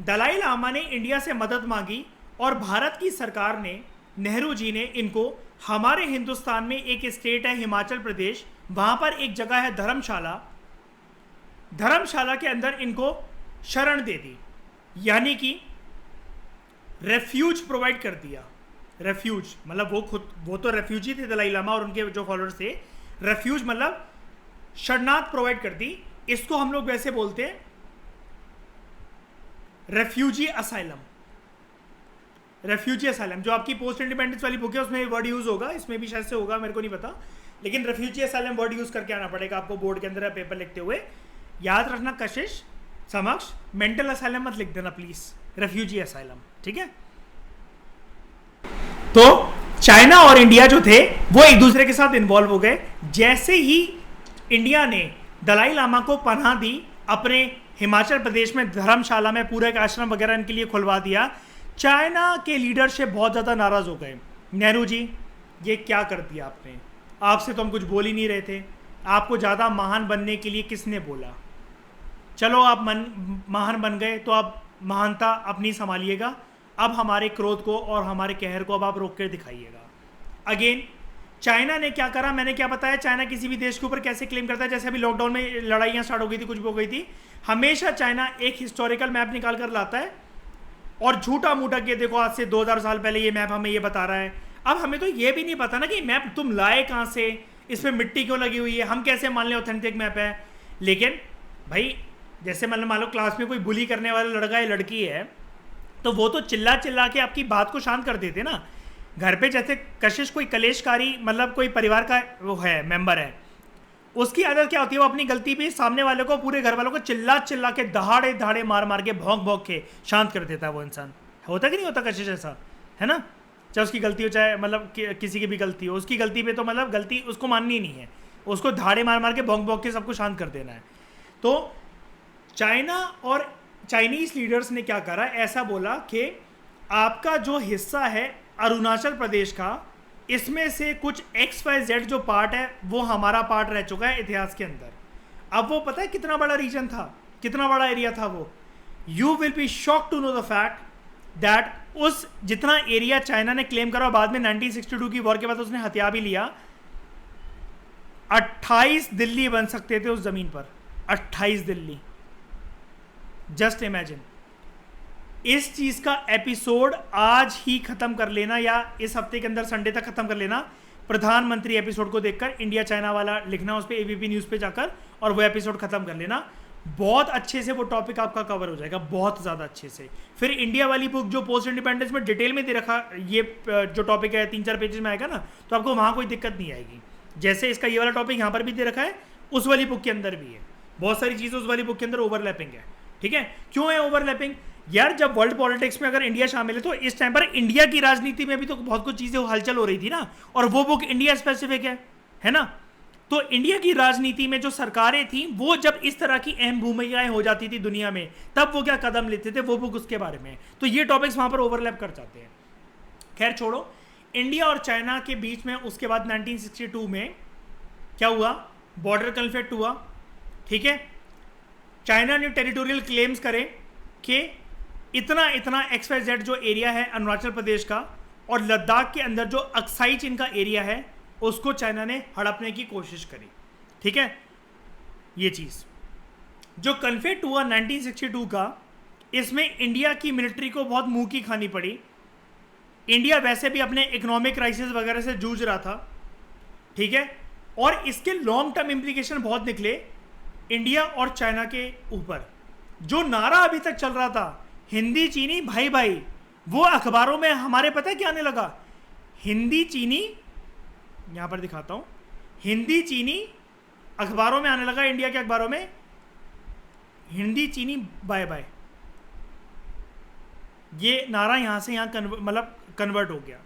दलाई लामा ने इंडिया से मदद मांगी और भारत की सरकार ने, नेहरू जी ने इनको, हमारे हिंदुस्तान में एक स्टेट है हिमाचल प्रदेश, वहां पर एक जगह है धर्मशाला, धर्मशाला के अंदर इनको शरण दे दी, यानी कि रेफ्यूज प्रोवाइड कर दिया। रेफ्यूज मतलब वो तो रेफ्यूजी थे दलाई लामा और उनके जो फॉलोअर्स थे, रेफ्यूज मतलब शरणार्थ प्रोवाइड कर दी। इसको हम लोग वैसे बोलते हैं रेफ्यूजी असाइलम। रेफ्यूजी असाइलम जो आपकी पोस्ट इंडिपेंडेंस वाली बुक है उसमें वर्ड यूज होगा, इसमें भी शायद से होगा, मेरे को नहीं पता, लेकिन रेफ्यूजी असाइलम वर्ड यूज करके आना पड़ेगा आपको बोर्ड के अंदर पेपर लिखते हुए। याद रखना कशिश समक्ष, मेंटल असाइलम मत लिख देना प्लीज, रेफ्यूजी असाइलम, ठीक है। तो चाइना और इंडिया जो थे वो एक दूसरे के साथ इन्वॉल्व हो गए। जैसे ही इंडिया ने दलाई लामा को पनाह दी, अपने हिमाचल प्रदेश में धर्मशाला में पूरे का आश्रम वगैरह इनके लिए खुलवा दिया, चाइना के लीडरशिप बहुत ज़्यादा नाराज़ हो गए। नेहरू जी ये क्या कर दिया आपने, आपसे तो हम कुछ बोल ही नहीं रहे थे, आपको ज़्यादा महान बनने के लिए किसने बोला, चलो आप महान बन गए तो आप महानता अपनी संभालिएगा, अब हमारे क्रोध को और हमारे कहर को अब आप रोक कर दिखाइएगा। अगेन चाइना ने क्या करा, मैंने क्या बताया, चाइना किसी भी देश के ऊपर कैसे क्लेम करता है। जैसे अभी लॉकडाउन में लड़ाइयाँ स्टार्ट हो गई थी, कुछ भी हो गई थी, हमेशा चाइना एक हिस्टोरिकल मैप निकाल कर लाता है और झूठा मूठा के देखो आज से 2000 साल पहले ये मैप हमें ये बता रहा है। अब हमें तो ये भी नहीं पता ना कि मैप तुम लाए कहाँ से, इसमें मिट्टी क्यों लगी हुई है, हम कैसे मान लें ऑथेंटिक मैप है। लेकिन भाई जैसे मान लो क्लास में कोई बुली करने वाला लड़का या लड़की है, तो वो तो चिल्ला चिल्ला के आपकी बात को शांत कर देते ना। घर पे जैसे कशिश कोई कलेशकारी मतलब कोई परिवार का वो है मेंबर है, उसकी आदत क्या होती है, वो अपनी गलती पे सामने वाले को, पूरे घर वालों को चिल्ला चिल्ला के दहाड़े दहाड़े मार मार के भौंक भौंक के शांत कर देता है वो इंसान। होता कि नहीं होता कशिश ऐसा, है ना? चाहे उसकी गलती हो चाहे मतलब किसी की भी गलती हो, उसकी गलती पे तो मतलब गलती उसको माननी नहीं है, उसको दहाड़े मार मार के भौंक भौंक के सबको शांत कर देना है। तो चाइना और चाइनीज लीडर्स ने क्या करा, ऐसा बोला कि आपका जो हिस्सा है अरुणाचल प्रदेश का, इसमें से कुछ XYZ जो पार्ट है वो हमारा पार्ट रह चुका है इतिहास के अंदर। अब वो पता है कितना बड़ा रीजन था, कितना बड़ा एरिया था वो। You will be shock to know the fact that उस जितना एरिया चाइना ने क्लेम करा, बाद में 1962 की वॉर के बाद उसने हथिया भी लिया, 28 दिल्ली बन सकते थे उस जमीन पर, 28 दिल्ली। Just imagine. इस चीज का एपिसोड आज ही खत्म कर लेना या इस हफ्ते के अंदर संडे तक खत्म कर लेना। प्रधानमंत्री एपिसोड को देखकर इंडिया चाइना वाला लिखना उस पर ABP न्यूज पे जाकर, और वो एपिसोड खत्म कर लेना। बहुत अच्छे से वो टॉपिक आपका कवर हो जाएगा, बहुत ज़्यादा अच्छे से। फिर इंडिया वाली बुक जो पोस्ट इंडिपेंडेंस में डिटेल में दे रखा, ये जो टॉपिक है 3-4 पेजेस में आएगा ना, तो आपको वहाँ कोई दिक्कत नहीं आएगी। जैसे इसका ये वाला टॉपिक यहाँ पर भी दे रखा है, उस वाली बुक के अंदर भी है। बहुत सारी चीज़ें उस वाली बुक के अंदर ओवरलैपिंग है। ठीक है, क्यों है ओवरलैपिंग? यार जब वर्ल्ड पॉलिटिक्स में अगर इंडिया शामिल है, तो इस टाइम पर इंडिया की राजनीति में भी तो बहुत कुछ चीज़ें हलचल हो रही थी ना, और वो बुक इंडिया स्पेसिफिक है ना। तो इंडिया की राजनीति में जो सरकारें थी, वो जब इस तरह की अहम भूमिकाएं हो जाती थी दुनिया में, तब वो क्या कदम लेते थे, वो बुक उसके बारे में। तो ये टॉपिक्स वहाँ पर ओवरलैप कर जाते हैं। खैर छोड़ो, इंडिया और चाइना के बीच में उसके बाद 1962 में क्या हुआ, बॉर्डर कन्फ्लिक्ट हुआ। ठीक है, चाइना ने टेरिटोरियल क्लेम्स करे कि इतना इतना XYZ जो एरिया है अरुणाचल प्रदेश का, और लद्दाख के अंदर जो अक्साई चीन का एरिया है, उसको चाइना ने हड़पने की कोशिश करी। ठीक है, ये चीज़ जो कन्फ्लिक्ट हुआ 1962 का, इसमें इंडिया की मिलिट्री को बहुत मुंह की खानी पड़ी। इंडिया वैसे भी अपने इकोनॉमिक क्राइसिस वगैरह से जूझ रहा था। ठीक है, और इसके लॉन्ग टर्म इम्प्लीकेशन बहुत निकले इंडिया और चाइना के ऊपर। जो नारा अभी तक चल रहा था, हिंदी चीनी भाई भाई, वो अखबारों में हमारे पता है क्या आने लगा, हिंदी चीनी, यहां पर दिखाता हूं, हिंदी चीनी अखबारों में आने लगा, इंडिया के अखबारों में हिंदी चीनी बाय बाय। ये नारा यहां से यहां मतलब कन्वर्ट हो गया।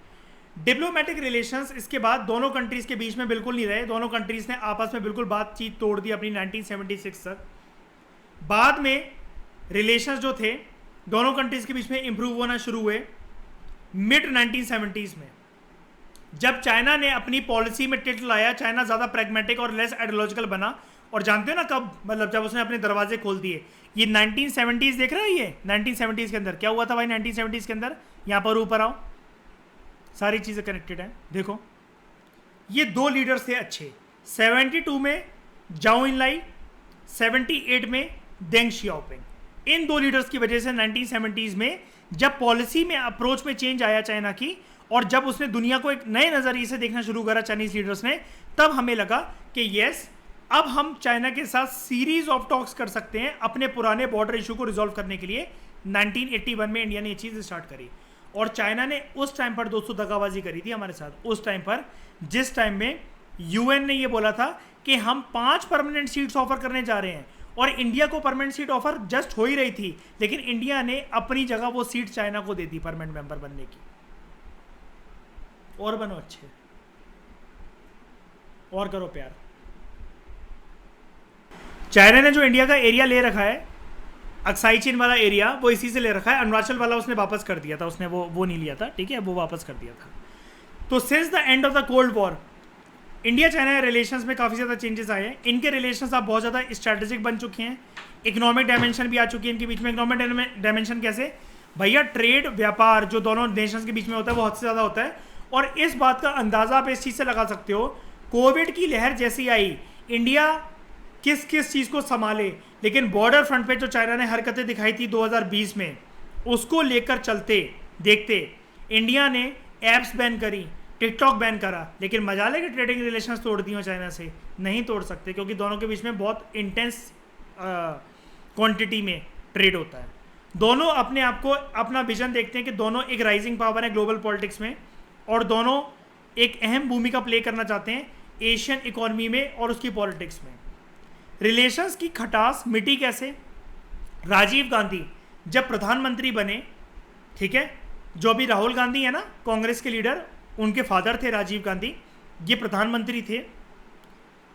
डिप्लोमेटिक रिलेशंस इसके बाद दोनों कंट्रीज के बीच में बिल्कुल नहीं रहे। दोनों कंट्रीज ने आपस में बिल्कुल बातचीत तोड़ दी अपनी 1976 तक। बाद में रिलेशंस जो थे दोनों कंट्रीज के बीच में इंप्रूव होना शुरू हुए मिड 1970s में, जब चाइना ने अपनी पॉलिसी में टिल्ट लाया। चाइना ज़्यादा प्रैग्मेटिक और लेस आइडियोलॉजिकल बना, और जानते हो ना कब, मतलब जब उसने अपने दरवाजे खोल दिए। ये 1970s देख रहे हो, ये 1970s के अंदर क्या हुआ था भाई। 1970s के अंदर यहाँ पर ऊपर आओ, सारी चीज़ें कनेक्टेड हैं। देखो ये दो लीडर्स थे अच्छे, 72 में जाओ इनलाई, 78 में देंग शियाओपिंग। इन दो लीडर्स की वजह से 1970s में जब पॉलिसी में अप्रोच में चेंज आया चाइना की, और जब उसने दुनिया को एक नए नज़रिए से देखना शुरू करा चाइनीज लीडर्स ने, तब हमें लगा कि यस, अब हम चाइना के साथ सीरीज ऑफ टॉक्स कर सकते हैं अपने पुराने बॉर्डर इशू को रिजॉल्व करने के लिए। 1981 में इंडिया ने ये चीज़ स्टार्ट करी, और चाइना ने उस टाइम पर दोस्तों दगाबाजी करी थी हमारे साथ। उस टाइम पर जिस टाइम में UN ने ये बोला था कि हम 5 परमानेंट सीट्स ऑफर करने जा रहे हैं, और इंडिया को परमानेंट सीट ऑफर जस्ट हो ही रही थी, लेकिन इंडिया ने अपनी जगह वो सीट चाइना को दे दी परमानेंट मेंबर बनने की। और बनो अच्छे, और करो प्यार। चाइना ने जो इंडिया का एरिया ले रखा है, अक्साई चीन वाला एरिया, वो इसी से ले रखा है। अरुणाचल वाला उसने वापस कर दिया था, उसने वो नहीं लिया था। ठीक है, वो वापस कर दिया था। तो since the end of the cold war India China relations में काफ़ी ज़्यादा चेंजेस आए हैं। इनके रिलेशंस अब बहुत ज़्यादा स्ट्रैटेजिक बन चुके हैं, इकोनॉमिक डायमेंशन भी आ चुकी है इनके बीच में। इकोनॉमिक डायमेंशन कैसे, भैया ट्रेड व्यापार जो दोनों नेशंस के बीच में होता है वो हद से ज़्यादा होता है। और इस बात का अंदाज़ा आप इस चीज़ से लगा सकते हो, कोविड की लहर जैसी आई, इंडिया किस किस चीज़ को संभाले, लेकिन बॉर्डर फ्रंट पे जो चाइना ने हरकतें दिखाई थी 2020 में, उसको लेकर चलते देखते इंडिया ने ऐप्स बैन करी, टिकटॉक बैन करा, लेकिन मजाले के ट्रेडिंग रिलेशंस तोड़ दिए चाइना से। नहीं तोड़ सकते क्योंकि दोनों के बीच में बहुत इंटेंस क्वांटिटी में ट्रेड होता है। दोनों अपने आप को अपना विजन देखते हैं कि दोनों एक राइजिंग पावर है ग्लोबल पॉलिटिक्स में, और दोनों एक अहम भूमिका प्ले करना चाहते हैं एशियन इकोनॉमी में और उसकी पॉलिटिक्स में। रिलेशंस की खटास मिटी कैसे? राजीव गांधी जब प्रधानमंत्री बने, ठीक है, जो अभी राहुल गांधी है ना कांग्रेस के लीडर, उनके फादर थे राजीव गांधी, ये प्रधानमंत्री थे।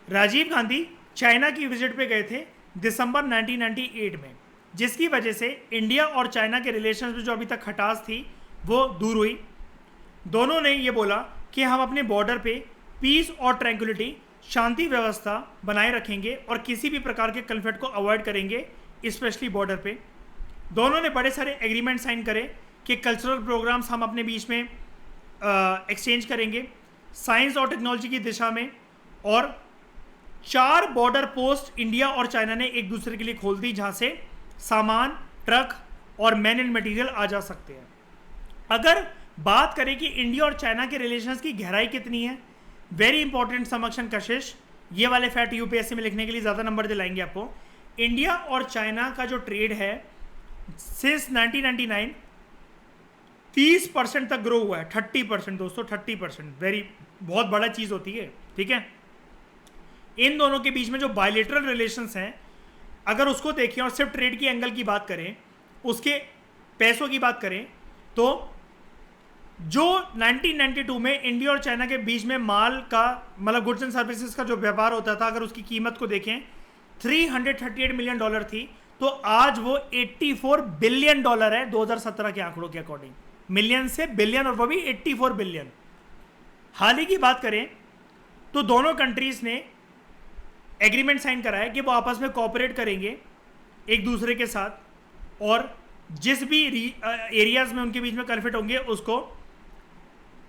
राजीव गांधी चाइना की विजिट पे गए थे दिसंबर 1998 में, जिसकी वजह से इंडिया और चाइना के रिलेशंस में जो अभी तक खटास थी वो दूर हुई। दोनों ने ये बोला कि हम अपने बॉर्डर पे पीस और ट्रैंक्विलिटी, शांति व्यवस्था बनाए रखेंगे और किसी भी प्रकार के कन्फ्लिक्ट को अवॉइड करेंगे, स्पेशली बॉर्डर पे। दोनों ने बड़े सारे एग्रीमेंट साइन करे कि कल्चरल प्रोग्राम्स हम अपने बीच में एक्सचेंज करेंगे, साइंस और टेक्नोलॉजी की दिशा में, और 4 बॉर्डर पोस्ट इंडिया और चाइना ने एक दूसरे के लिए खोल दी जहाँ से सामान, ट्रक और मैन एंड मटेरियल आ जा सकते हैं। अगर बात करें कि इंडिया और चाइना के रिलेशंस की गहराई कितनी है, वेरी इंपॉर्टेंट समक्षन कशिश, ये वाले फैक्ट यूपीएससी में लिखने के लिए ज़्यादा नंबर दिलाएंगे आपको। इंडिया और चाइना का जो ट्रेड है सिंस 1999 30% तक ग्रो हुआ है। 30% दोस्तों, 30%, वेरी बहुत बड़ा चीज़ होती है, ठीक है। इन दोनों के बीच में जो बायलेटरल रिलेशंस हैं, अगर उसको देखें और सिर्फ ट्रेड की एंगल की बात करें, उसके पैसों की बात करें, तो जो 1992 में इंडिया और चाइना के बीच में माल का मतलब गुड्स एंड सर्विसेज का जो व्यापार होता था, अगर उसकी कीमत को देखें $338 मिलियन थी, तो आज वो $84 बिलियन है 2017 के आंकड़ों के अकॉर्डिंग। मिलियन से बिलियन, और वो भी 84 बिलियन। हाल ही की बात करें तो दोनों कंट्रीज ने एग्रीमेंट साइन करा है कि वो आपस में कोऑपरेट करेंगे एक दूसरे के साथ, और जिस भी एरियाज में उनके बीच में कन्फ्लिक्ट होंगे उसको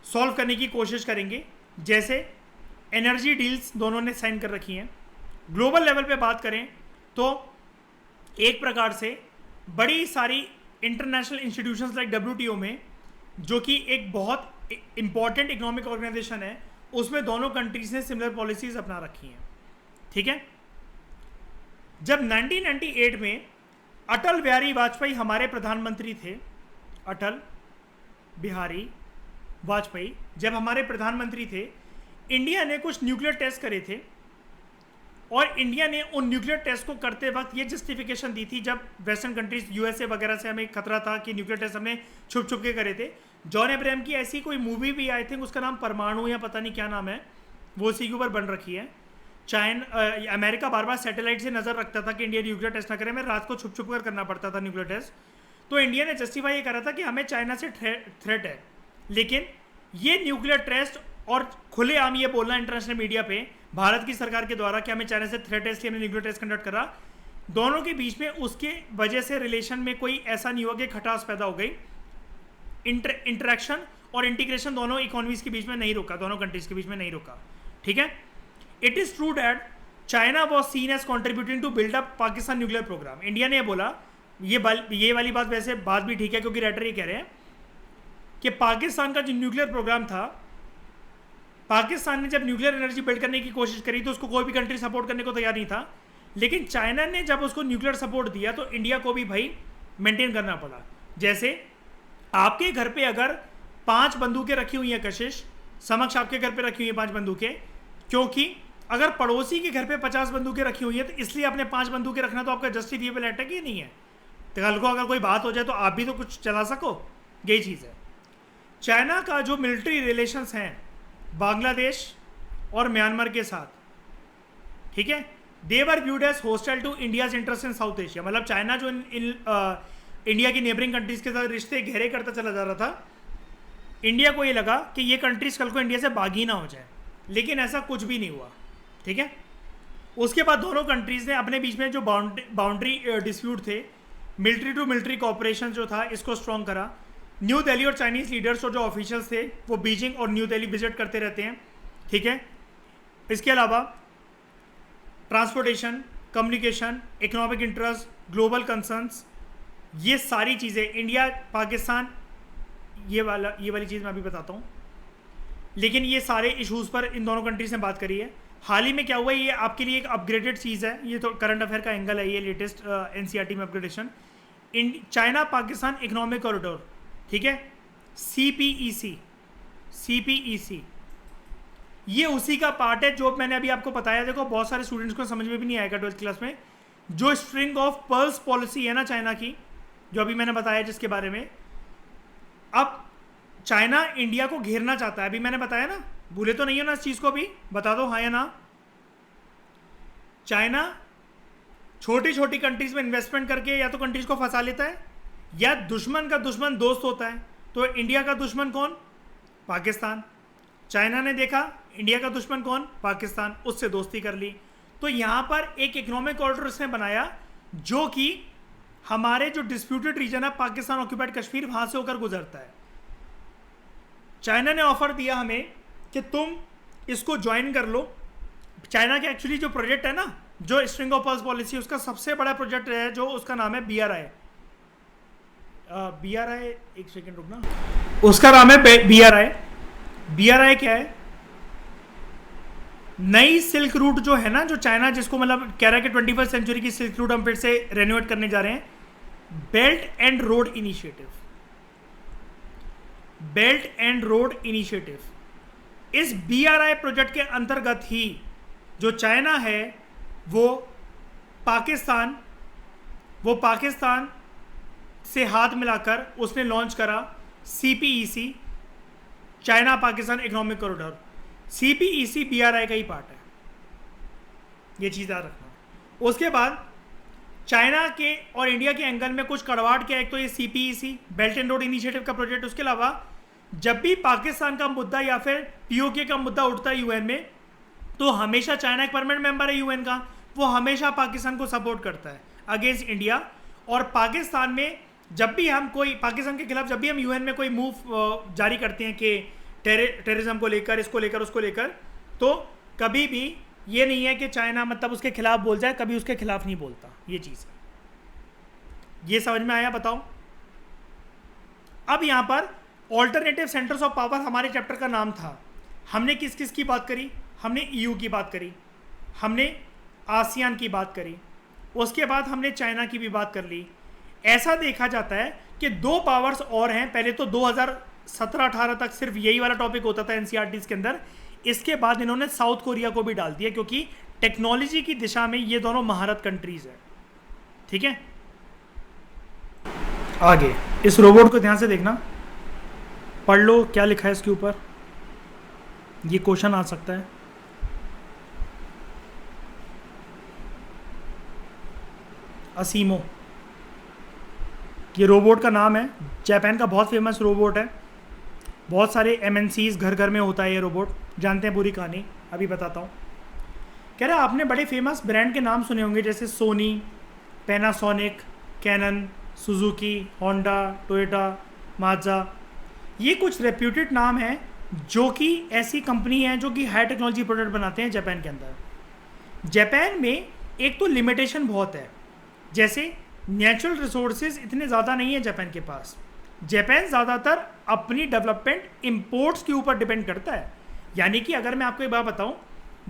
सॉल्व करने की कोशिश करेंगे। जैसे एनर्जी डील्स दोनों ने साइन कर रखी हैं। ग्लोबल लेवल पे बात करें तो एक प्रकार से बड़ी सारी इंटरनेशनल इंस्टीट्यूशंस लाइक WTO में, जो कि एक बहुत इंपॉर्टेंट इकोनॉमिक ऑर्गेनाइजेशन है, उसमें दोनों कंट्रीज ने सिमिलर पॉलिसीज अपना रखी हैं, ठीक है। जब 1998 में अटल बिहारी वाजपेयी हमारे प्रधानमंत्री थे, अटल बिहारी वाजपेयी जब हमारे प्रधानमंत्री थे, इंडिया ने कुछ न्यूक्लियर टेस्ट करे थे, और इंडिया ने उन न्यूक्लियर टेस्ट को करते वक्त ये जस्टिफिकेशन दी थी, जब वेस्टर्न कंट्रीज USA वगैरह से हमें खतरा था कि न्यूक्लियर टेस्ट हमने छुप छुप के करे थे। जॉन अब्राहम की ऐसी कोई मूवी भी आई थिंक, उसका नाम परमाणु या पता नहीं क्या नाम है, वो उसी के ऊपर बन रखी है। अमेरिका बार बार सैटेलाइट से नज़र रखता था कि इंडिया न्यूक्लियर टेस्ट ना करे, मैं रात को छुप छुप कर करना पड़ता था न्यूक्लियर टेस्ट। तो इंडिया ने जस्टिफाई ये करा था कि हमें चाइना से थ्रेट है, लेकिन ये न्यूक्लियर टेस्ट और खुलेआम ये बोलना इंटरनेशनल मीडिया पे भारत की सरकार के द्वारा कि हमें चाइना से थ्रेट है इसलिए हमने न्यूक्लियर टेस्ट कंडक्ट करा, दोनों के बीच में उसके वजह से रिलेशन में कोई ऐसा नहीं हुआ कि खटास पैदा हो गई। इंटरेक्शन और इंटीग्रेशन दोनों इकोनॉमीज के बीच में नहीं रुका, दोनों कंट्रीज के बीच में नहीं रुका, ठीक है। It is true that China was seen as contributing to build up Pakistan nuclear program. India ने बोला, ये वाली बात वैसे बात भी ठीक है, क्योंकि राइटर ये कह रहे हैं कि पाकिस्तान का जो न्यूक्लियर प्रोग्राम था, पाकिस्तान ने जब न्यूक्लियर एनर्जी बिल्ड करने की कोशिश करी तो उसको कोई भी कंट्री सपोर्ट करने को तैयार नहीं था, लेकिन चाइना ने जब उसको न्यूक्लियर सपोर्ट दिया तो इंडिया को भी भाई मेंटेन करना पड़ा। जैसे आपके घर पे अगर 5 बंदूकें रखी हुई हैं, कशिश समक्ष आपके घर पे रखी हुई हैं 5 बंदूकें, क्योंकि अगर पड़ोसी के घर पे 50 बंदूकें रखी हुई हैं तो इसलिए अपने 5 बंदूकें रखना तो आपका जस्टिफिएबल अटैक ही नहीं है। तो कल को अगर कोई बात हो जाए तो आप भी तो कुछ चला सको, यही चीज़ है। चाइना का जो मिलिट्री रिलेशंस हैं बांग्लादेश और म्यांमार के साथ, ठीक है, they were viewed as hostile to India's interest in South Asia. मतलब चाइना जो इंडिया की नेबरिंग कंट्रीज के साथ रिश्ते गहरे करता चला जा रहा था, इंडिया को ये लगा कि ये कंट्रीज कल को इंडिया से बागी ना हो जाए, लेकिन ऐसा कुछ भी नहीं हुआ, ठीक है। उसके बाद दोनों कंट्रीज ने अपने बीच में जो बाउंड्री डिस्प्यूट थे मिलिट्री टू मिलिट्री कॉपरेशन जो था इसको स्ट्रॉन्ग करा। न्यू दिल्ली और चाइनीज लीडर्स और जो ऑफिशियल्स थे वो बीजिंग और न्यू दिल्ली विजिट करते रहते हैं, ठीक है। इसके अलावा transportation, communication, economic interest, global concerns, ये सारी चीज़ें इंडिया पाकिस्तान, ये वाली चीज़ मैं अभी बताता हूँ, लेकिन ये सारे इश्यूज़ पर इन दोनों कंट्रीज ने बात करी है। हाल ही में क्या हुआ है, ये आपके लिए एक अपग्रेडेड चीज़ है, ये तो करंट अफेयर का एंगल है, ये लेटेस्ट एनसीईआरटी में upgradation. China Pakistan economic corridor, ठीक है, सीपीईसी, ये उसी का पार्ट है जो मैंने अभी आपको बताया। देखो बहुत सारे स्टूडेंट्स को समझ में भी नहीं आएगा 12th क्लास में, जो स्ट्रिंग ऑफ पर्ल्स पॉलिसी है ना चाइना की, जो अभी मैंने बताया जिसके बारे में। अब चाइना इंडिया को घेरना चाहता है, अभी मैंने बताया ना, भूले तो नहीं हो ना इस चीज़ को, भी बता दो हाँ या ना। चाइना छोटी छोटी कंट्रीज में इन्वेस्टमेंट करके या तो कंट्रीज को फंसा लेता है, या दुश्मन का दुश्मन दोस्त होता है। तो इंडिया का दुश्मन कौन? पाकिस्तान। चाइना ने देखा इंडिया का दुश्मन कौन? पाकिस्तान, उससे दोस्ती कर ली। तो यहाँ पर एक इकोनॉमिक कॉरिडोर इसने बनाया जो कि हमारे जो डिस्प्यूटेड रीजन है पाकिस्तान ऑक्यूपाइड कश्मीर, वहाँ से होकर गुजरता है। चाइना ने ऑफर दिया हमें कि तुम इसको ज्वाइन कर लो। चाइना के एक्चुअली जो प्रोजेक्ट है ना, जो स्ट्रिंग ऑफ पर्ल्स पॉलिसी, उसका सबसे बड़ा प्रोजेक्ट है जो उसका नाम है BRI। एक सेकेंड रुकना, उसका नाम है BRI। BRI क्या है? नई सिल्क रूट जो है ना, जो चाइना जिसको मतलब कह रहा है कि 21st सेंचुरी की सिल्क रूट हम फिर से रेनोवेट करने जा रहे हैं, belt and road initiative. Belt and road initiative, इस BRI प्रोजेक्ट के अंतर्गत ही जो चाइना है वो पाकिस्तान से हाथ मिलाकर उसने लॉन्च करा CPEC, China Pakistan economic corridor. CPEC BRI का ही पार्ट है, ये चीज़ याद रखना। उसके बाद चाइना के और इंडिया के एंगल में कुछ कड़वाहट क्या है, एक तो ये CPEC belt and road initiative का प्रोजेक्ट। उसके अलावा जब भी पाकिस्तान का मुद्दा या फिर POK का मुद्दा उठता है UN में, तो हमेशा चाइना एक परमानेंट मेंबर है UN का, वो हमेशा पाकिस्तान को सपोर्ट करता है अगेंस्ट इंडिया। और पाकिस्तान में जब भी हम कोई पाकिस्तान के खिलाफ जब भी हम UN में कोई मूव जारी करते हैं कि टेररिज्म को लेकर, इसको लेकर, उसको लेकर, तो कभी भी ये नहीं है कि चाइना मतलब उसके खिलाफ बोल जाए, कभी उसके खिलाफ नहीं बोलता। ये चीज़ है, ये समझ में आया? बताओ। अब यहाँ पर ऑल्टरनेटिव सेंटर्स ऑफ पावर हमारे चैप्टर का नाम था। हमने किस किस की बात करी? हमने EU की बात करी, हमने आसियान की बात करी, उसके बाद हमने चाइना की भी बात कर ली। ऐसा देखा जाता है कि 2 पावर्स और हैं। पहले तो 2017-18 तक सिर्फ यही वाला टॉपिक होता था NCERT के अंदर। इसके बाद इन्होंने साउथ कोरिया को भी डाल दिया, क्योंकि टेक्नोलॉजी की दिशा में ये दोनों महारत कंट्रीज हैं, ठीक है। आगे इस रोबोट को ध्यान से देखना, पढ़ लो क्या लिखा है इसके ऊपर, ये क्वेश्चन आ सकता है। असीमो, ये रोबोट का नाम है, जापान का बहुत फेमस रोबोट है, बहुत सारे MNCs घर घर में होता है ये रोबोट। जानते हैं पूरी कहानी? अभी बताता हूँ। कह रहा है आपने बड़े फेमस ब्रांड के नाम सुने होंगे, जैसे Sony, Panasonic, Canon, Suzuki, Honda, Toyota, Mazda. ये कुछ रेप्यूटेड नाम हैं जो कि ऐसी कंपनी हैं जो कि हाई टेक्नोलॉजी प्रोडक्ट बनाते हैं जापान के अंदर। जापान में एक तो लिमिटेशन बहुत है, जैसे नेचुरल रिसोर्सेज इतने ज़्यादा नहीं है जापान के पास। जापान ज़्यादातर अपनी डेवलपमेंट इंपोर्ट्स के ऊपर डिपेंड करता है। यानी कि अगर मैं आपको एक बात बताऊं,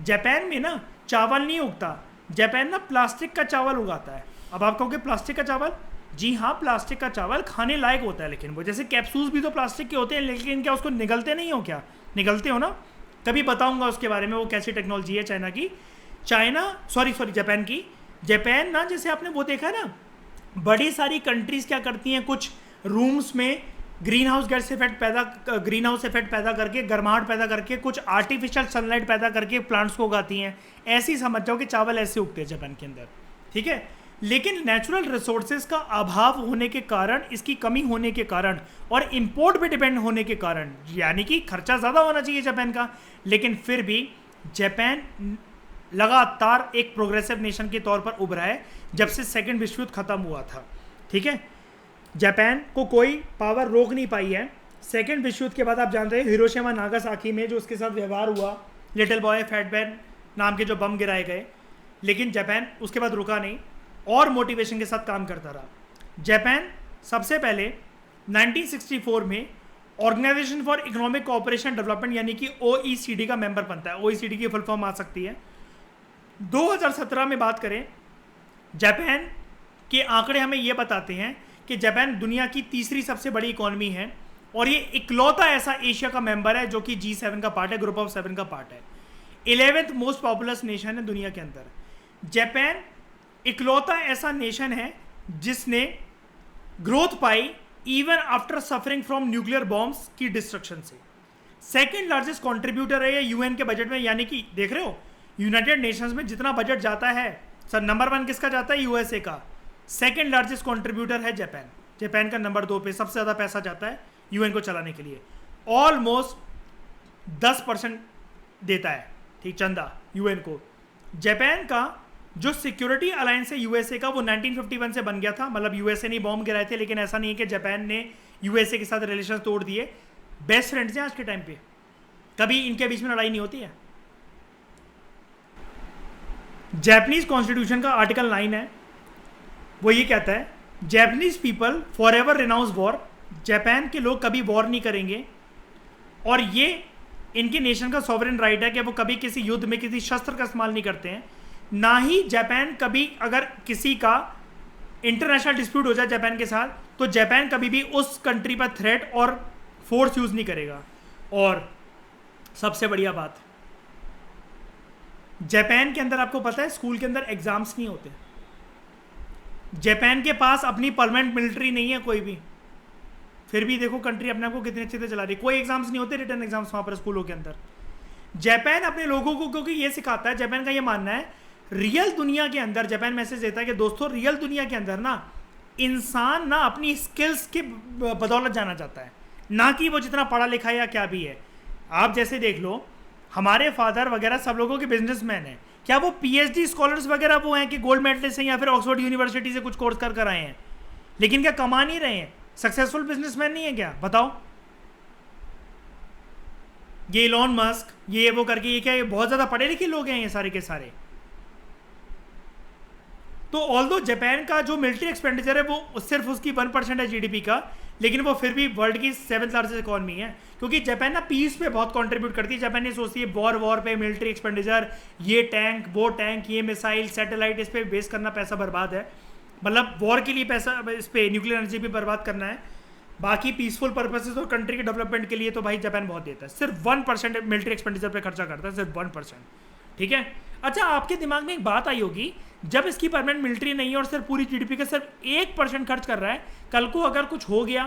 जापान में ना चावल नहीं उगता, जापान ना प्लास्टिक का चावल उगाता है। अब आप कहोगे प्लास्टिक का चावल? जी हाँ, प्लास्टिक का चावल खाने लायक होता है, लेकिन वो जैसे कैप्सूल्स भी तो प्लास्टिक के होते हैं, लेकिन क्या उसको निगलते नहीं हो? क्या निगलते हो ना? कभी बताऊंगा उसके बारे में, वो कैसी टेक्नोलॉजी है चाइना की। जापान की। जापान ना, जैसे आपने वो देखा ना, बड़ी सारी कंट्रीज क्या करती हैं, कुछ रूम्स में ग्रीन हाउस इफेक्ट पैदा करके, गर्माहट पैदा करके, कुछ आर्टिफिशियल सनलाइट पैदा करके प्लांट्स को उगाती हैं। ऐसी समझ जाओ कि चावल ऐसे उगते हैं जापान के अंदर, ठीक है। लेकिन नेचुरल रिसोर्सेज का अभाव होने के कारण, इसकी कमी होने के कारण और इंपोर्ट पे डिपेंड होने के कारण, यानी कि खर्चा ज़्यादा होना चाहिए जापान का, लेकिन फिर भी जापान लगातार एक प्रोग्रेसिव नेशन के तौर पर उभरा है जब से सेकेंड विश्व युद्ध खत्म हुआ था। ठीक है, जापान को कोई पावर रोक नहीं पाई है। सेकेंड विश्व युद्ध के बाद आप जानते हैं हिरोशिमा नागासाकी में जो उसके साथ व्यवहार हुआ, लिटिल बॉय फैट मैन नाम के जो बम गिराए गए, लेकिन जापान उसके बाद रुका नहीं और मोटिवेशन के साथ काम करता रहा। जापान सबसे पहले 1964 में Organization for Economic Cooperation Development यानी कि OECD का मेंबर बनता है। OECD की फुल फॉर्म आ सकती है। 2017 में बात करें, जापान के आंकड़े हमें यह बताते हैं कि जापान दुनिया की तीसरी सबसे बड़ी इकोनॉमी है और ये इकलौता ऐसा एशिया का मेंबर है जो कि G7 का पार्ट है, ग्रुप ऑफ 7 का पार्ट है। 11th मोस्ट पॉपुलस नेशन है दुनिया के अंदर। जापान इकलौता ऐसा नेशन है जिसने growth pi even after suffering from nuclear bombs की डिस्ट्रक्शन से। सेकेंड लार्जेस्ट कंट्रीब्यूटर है ये यूएन के बजट में, यानी कि देख रहे हो यूनाइटेड नेशंस में जितना बजट जाता है सर, नंबर 1 किसका जाता है? यूएसए का। सेकेंड लार्जेस्ट कंट्रीब्यूटर है जापान। जापान का नंबर 2 पे सबसे ज़्यादा पैसा जाता है यूएन को चलाने के लिए। ऑलमोस्ट 10% देता है, ठीक, चंदा यूएन को। जापान का जो सिक्योरिटी अलायंस है यूएसए का, वो 1951 से बन गया था। मतलब यूएसए ने बॉम्ब गिराए थे, लेकिन ऐसा नहीं है कि जापान ने यूएसए के साथ रिलेशन तोड़ दिए। बेस्ट फ्रेंड्स हैं आज के टाइम पे, कभी इनके बीच में लड़ाई नहीं होती है। जापानीज कॉन्स्टिट्यूशन का आर्टिकल 9 है, वो ये कहता है Japanese people for ever renounce war. Japan के लोग कभी वॉर नहीं करेंगे और ये इनके नेशन का सॉवरेन राइट है कि वो कभी किसी युद्ध में किसी शस्त्र का इस्तेमाल नहीं करते हैं। ना ही जापान कभी, अगर किसी का इंटरनेशनल डिस्प्यूट हो जाए जापान के साथ, तो जापान कभी भी उस कंट्री पर थ्रेट और फोर्स यूज नहीं करेगा। और सबसे बढ़िया बात, जापान के अंदर आपको पता है स्कूल के अंदर एग्जाम्स नहीं होते। जापान के पास अपनी परमानेंट मिलिट्री नहीं है कोई भी, फिर भी देखो कंट्री अपने आप को कितने अच्छे से चला रही है। कोई एग्जाम्स नहीं होते, रिटर्न एग्जाम्स वहां पर स्कूलों के अंदर। जापान अपने लोगों को क्योंकि ये सिखाता है, जापान का ये मानना है रियल दुनिया के अंदर, जापान मैसेज देता है कि दोस्तों रियल दुनिया के अंदर ना इंसान ना अपनी स्किल्स के बदौलत जाना चाहता है, ना कि वो जितना पढ़ा लिखा है या क्या भी है। आप जैसे देख लो, हमारे फादर वगैरह सब लोगों के बिजनेसमैन हैं। क्या वो PhD स्कॉलर्स वगैरह वो हैं कि गोल्ड मेडलिस्ट हैं या फिर ऑक्सफोर्ड यूनिवर्सिटी से कुछ कोर्स कर आए हैं, लेकिन क्या कमा नहीं रहे हैं? सक्सेसफुल बिजनेसमैन नहीं है क्या? बताओ। ये इलॉन मस्क, ये वो करके, ये क्या ये बहुत ज़्यादा पढ़े लिखे लोग हैं ये सारे के सारे। तो ऑल्दो जापान का जो मिलिट्री एक्सपेंडिचर है वो सिर्फ उसकी 1% है GDP का, लेकिन वो फिर भी वर्ल्ड की 7th लार्जेस्ट इकॉनमी है, क्योंकि जापान ना पीस पे बहुत कंट्रीब्यूट करती है। जापान ये सोचती है वॉर पे मिलिट्री एक्सपेंडिचर, ये टैंक, वो टैंक, ये मिसाइल, सैटेलाइट, इस पे वेस्ट करना पैसा बर्बाद है। मतलब वॉर के लिए पैसा, इस पे न्यूक्लियर एनर्जी भी बर्बाद करना है। बाकी पीसफुल पर्पसेस और कंट्री के डेवलपमेंट के लिए तो भाई जापान बहुत देता है। सिर्फ 1% मिलिट्री एक्सपेंडिचर पे खर्चा करता है, सिर्फ 1%, ठीक है। अच्छा, आपके दिमाग में एक बात आई होगी, जब इसकी परमानेंट मिलिट्री नहीं है और सिर्फ पूरी GDP का सिर्फ 1% खर्च कर रहा है, कल को अगर कुछ हो गया,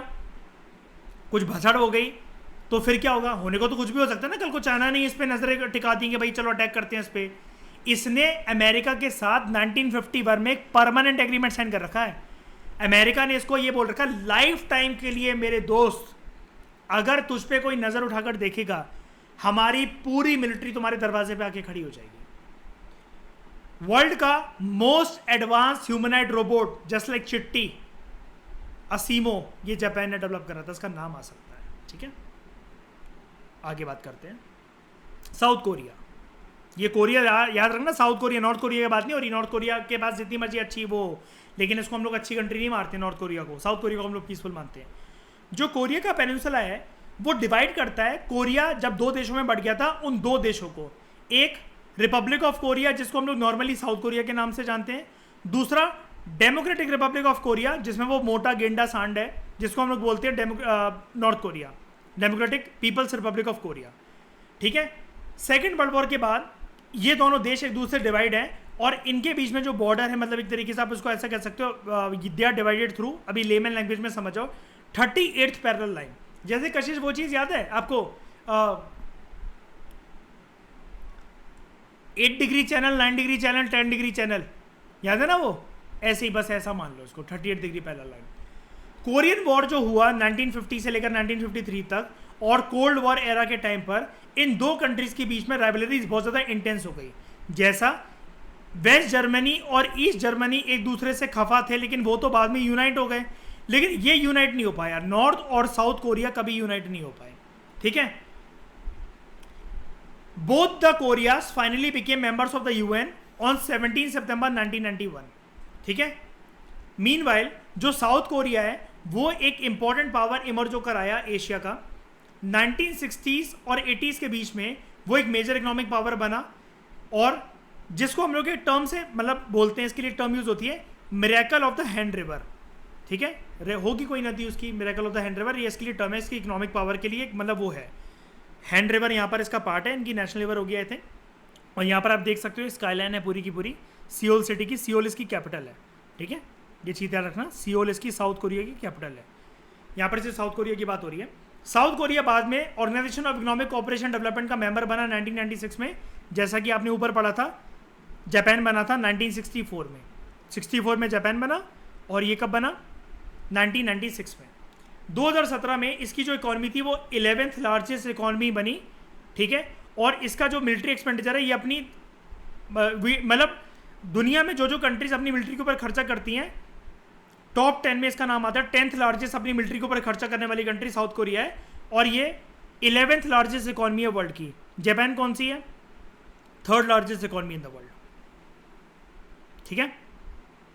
कुछ भसड़ हो गई, तो फिर क्या होगा? होने को तो कुछ भी हो सकता है ना। कल को चाइना नहीं इस पे नजरें टिका देंगे, भाई चलो अटैक करते हैं इस पे। इसने अमेरिका के साथ 1951 में एक परमानेंट एग्रीमेंट साइन कर रखा है। अमेरिका ने इसको ये बोल रखा है लाइफ टाइम के लिए मेरे दोस्त, अगर तुझ पे कोई नजर उठाकर देखेगा, हमारी पूरी मिलिट्री तुम्हारे दरवाजे पे आके खड़ी हो जाएगी। वर्ल्ड का most advance humanoid robot just like चिट्टी, असीमो, ये जापान ने डेवलप करा था, इसका नाम आ सकता है, ठीक है। आगे बात करते हैं साउथ कोरिया। ये कोरिया याद रखना, साउथ कोरिया नॉर्थ कोरिया की बात नहीं हो रही। नॉर्थ कोरिया के पास जितनी मर्जी अच्छी वो, लेकिन इसको हम लोग अच्छी कंट्री नहीं मारते नॉर्थ कोरिया को। साउथ कोरिया को हम लोग पीसफुल मानते हैं। जो कोरिया का पेनिनसुला है वो डिवाइड करता है। कोरिया जब 2 देशों में बढ़ गया था, उन 2 देशों को, एक रिपब्लिक ऑफ कोरिया जिसको हम लोग नॉर्मली साउथ कोरिया के नाम से जानते हैं, दूसरा डेमोक्रेटिक रिपब्लिक ऑफ कोरिया जिसमें वो मोटा गेंडा सांड है, जिसको हम लोग बोलते हैं North Korea, Democratic People's Republic of Korea, ठीक है। सेकेंड वर्ल्ड वॉर के बाद ये दोनों देश एक दूसरे डिवाइड हैं और इनके बीच में जो बॉर्डर है, मतलब एक तरीके से आप उसको ऐसा कह सकते हो, दे आर डिवाइडेड थ्रू, अभी लेमन लैंग्वेज में समझ जाओ, 38th पैरेलल लाइन। जैसे कशिश वो चीज़ याद है आपको, 8 degree channel, 9 degree channel, 10 degree channel, याद है ना वो? ऐसे ही, बस ऐसा मान लो इसको, 38 degree parallel line. Korean war जो हुआ 1950 से लेकर 1953 तक और कोल्ड वॉर एरा के टाइम पर इन 2 कंट्रीज के बीच में राइवलरीज बहुत ज़्यादा इंटेंस हो गई। जैसा वेस्ट जर्मनी और ईस्ट जर्मनी एक दूसरे से खफा थे, लेकिन वो तो बाद में यूनाइट हो गए, लेकिन ये यूनाइट नहीं हो पाया। नॉर्थ और साउथ कोरिया कभी यूनाइट नहीं हो पाए, ठीक है। Both the Korea's finally became members of the UN on 17 सितंबर 1991, ठीक है। मीनवाइल जो साउथ कोरिया है वो एक इंपॉर्टेंट पावर इमर्ज होकर आया एशिया का 1960s और 80s के बीच में। वो एक मेजर इकोनॉमिक पावर बना, और जिसको हम लोग एक टर्म से मतलब बोलते हैं, इसके लिए टर्म यूज होती है miracle of the hand river, ठीक है। होगी कोई नदी उसकी, miracle of the hand river, ये इसके लिए टर्म है, इसकी इकोनॉमिक पावर के लिए मतलब वो है। हैंड रिवर यहाँ पर इसका पार्ट है, इनकी नेशनल रिवर हो गया आई थिंक। और यहाँ पर आप देख सकते हो स्काईलाइन है पूरी की पूरी सियोल सिटी की, सियोल इसकी कैपिटल है, ठीक है। ये चीज़ याद रखना, सियोल इसकी साउथ कोरिया की कैपिटल है। यहाँ पर सिर्फ साउथ कोरिया की बात हो रही है। साउथ कोरिया बाद में Organization of Economic Cooperation Development का मेंबर बना 1996 में, जैसा कि आपने ऊपर पढ़ा था। जापान बना था 1964 में, 64 में जापान बना, और ये कब बना 1996 में। 2017 में इसकी जो इकॉनमी थी वो 11th लार्जेस्ट इकॉनमी बनी, ठीक है। और इसका जो मिलिट्री एक्सपेंडिचर है ये अपनी मतलब दुनिया में जो जो कंट्रीज अपनी मिलिट्री के ऊपर खर्चा करती हैं टॉप 10 में इसका नाम आता है। 10th लार्जेस्ट अपनी मिलिट्री के ऊपर खर्चा करने वाली कंट्री साउथ कोरिया है, और ये 11th लार्जेस्ट इकॉनमी है वर्ल्ड की। जापान कौन सी है? 3rd largest economy in the world, ठीक है।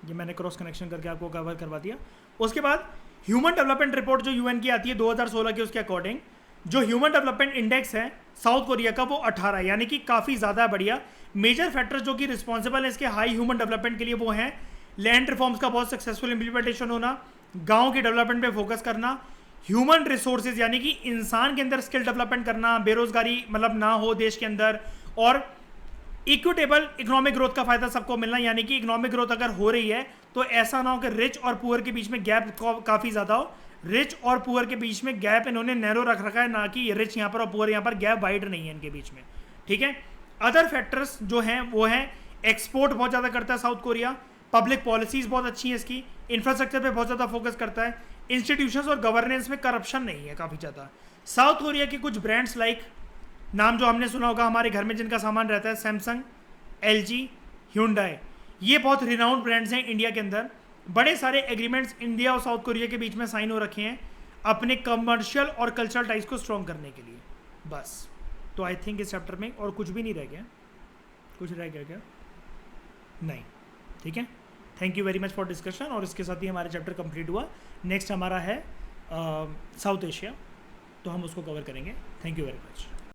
ये मैंने क्रॉस कनेक्शन करके आपको कवर करवा दिया। उसके बाद ह्यूमन डेवलपमेंट रिपोर्ट जो यूएन की आती है 2016 की, उसके अकॉर्डिंग जो ह्यूमन डेवलपमेंट इंडेक्स है साउथ कोरिया का वो 18 है, यानी कि काफ़ी ज़्यादा बढ़िया। मेजर फैक्टर्स जो कि रिस्पॉन्सिबल है इसके हाई ह्यूमन डेवलपमेंट के लिए वो हैं लैंड रिफॉर्म्स का बहुत सक्सेसफुल इम्प्लीमेंटेशन होना, गाँव के डेवलपमेंट पे फोकस करना, ह्यूमन रिसोर्सेज यानी कि इंसान के अंदर स्किल डेवलपमेंट करना, बेरोजगारी मतलब ना हो देश के अंदर, और इक्विटेबल इकोनॉमिक ग्रोथ का फायदा सबको मिलना, यानी कि इकोनॉमिक ग्रोथ अगर हो रही है तो ऐसा ना हो कि रिच और पुअर के बीच में गैप काफ़ी ज़्यादा हो। रिच और पुअर के बीच में गैप इन्होंने नैरो रख रखा है, ना कि रिच यहाँ पर और पुअर यहाँ पर, गैप वाइड नहीं है इनके बीच में, ठीक है। अदर फैक्टर्स जो हैं वो हैं एक्सपोर्ट बहुत ज़्यादा करता है साउथ कोरिया, पब्लिक पॉलिसीज़ बहुत अच्छी हैं इसकी, इंफ्रास्ट्रक्चर पे बहुत ज़्यादा फोकस करता है, इंस्टीट्यूशंस और गवर्नेंस में करप्शन नहीं है काफ़ी ज़्यादा। साउथ कोरिया के कुछ ब्रांड्स लाइक नाम जो हमने सुना होगा हमारे घर में जिनका सामान रहता है, सैमसंग, LG, Hyundai, ये बहुत रिनाउंड ब्रांड्स हैं इंडिया के अंदर। बड़े सारे एग्रीमेंट्स इंडिया और साउथ कोरिया के बीच में साइन हो रखे हैं अपने कमर्शियल और कल्चरल टाइज को स्ट्रॉन्ग करने के लिए। बस तो आई थिंक इस चैप्टर में और कुछ भी नहीं रह गया। कुछ रह गया क्या? नहीं, ठीक है। Thank you very much for discussion, और इसके साथ ही हमारा चैप्टर कंप्लीट हुआ। नेक्स्ट हमारा है साउथ एशिया, तो हम उसको कवर करेंगे। Thank you very much.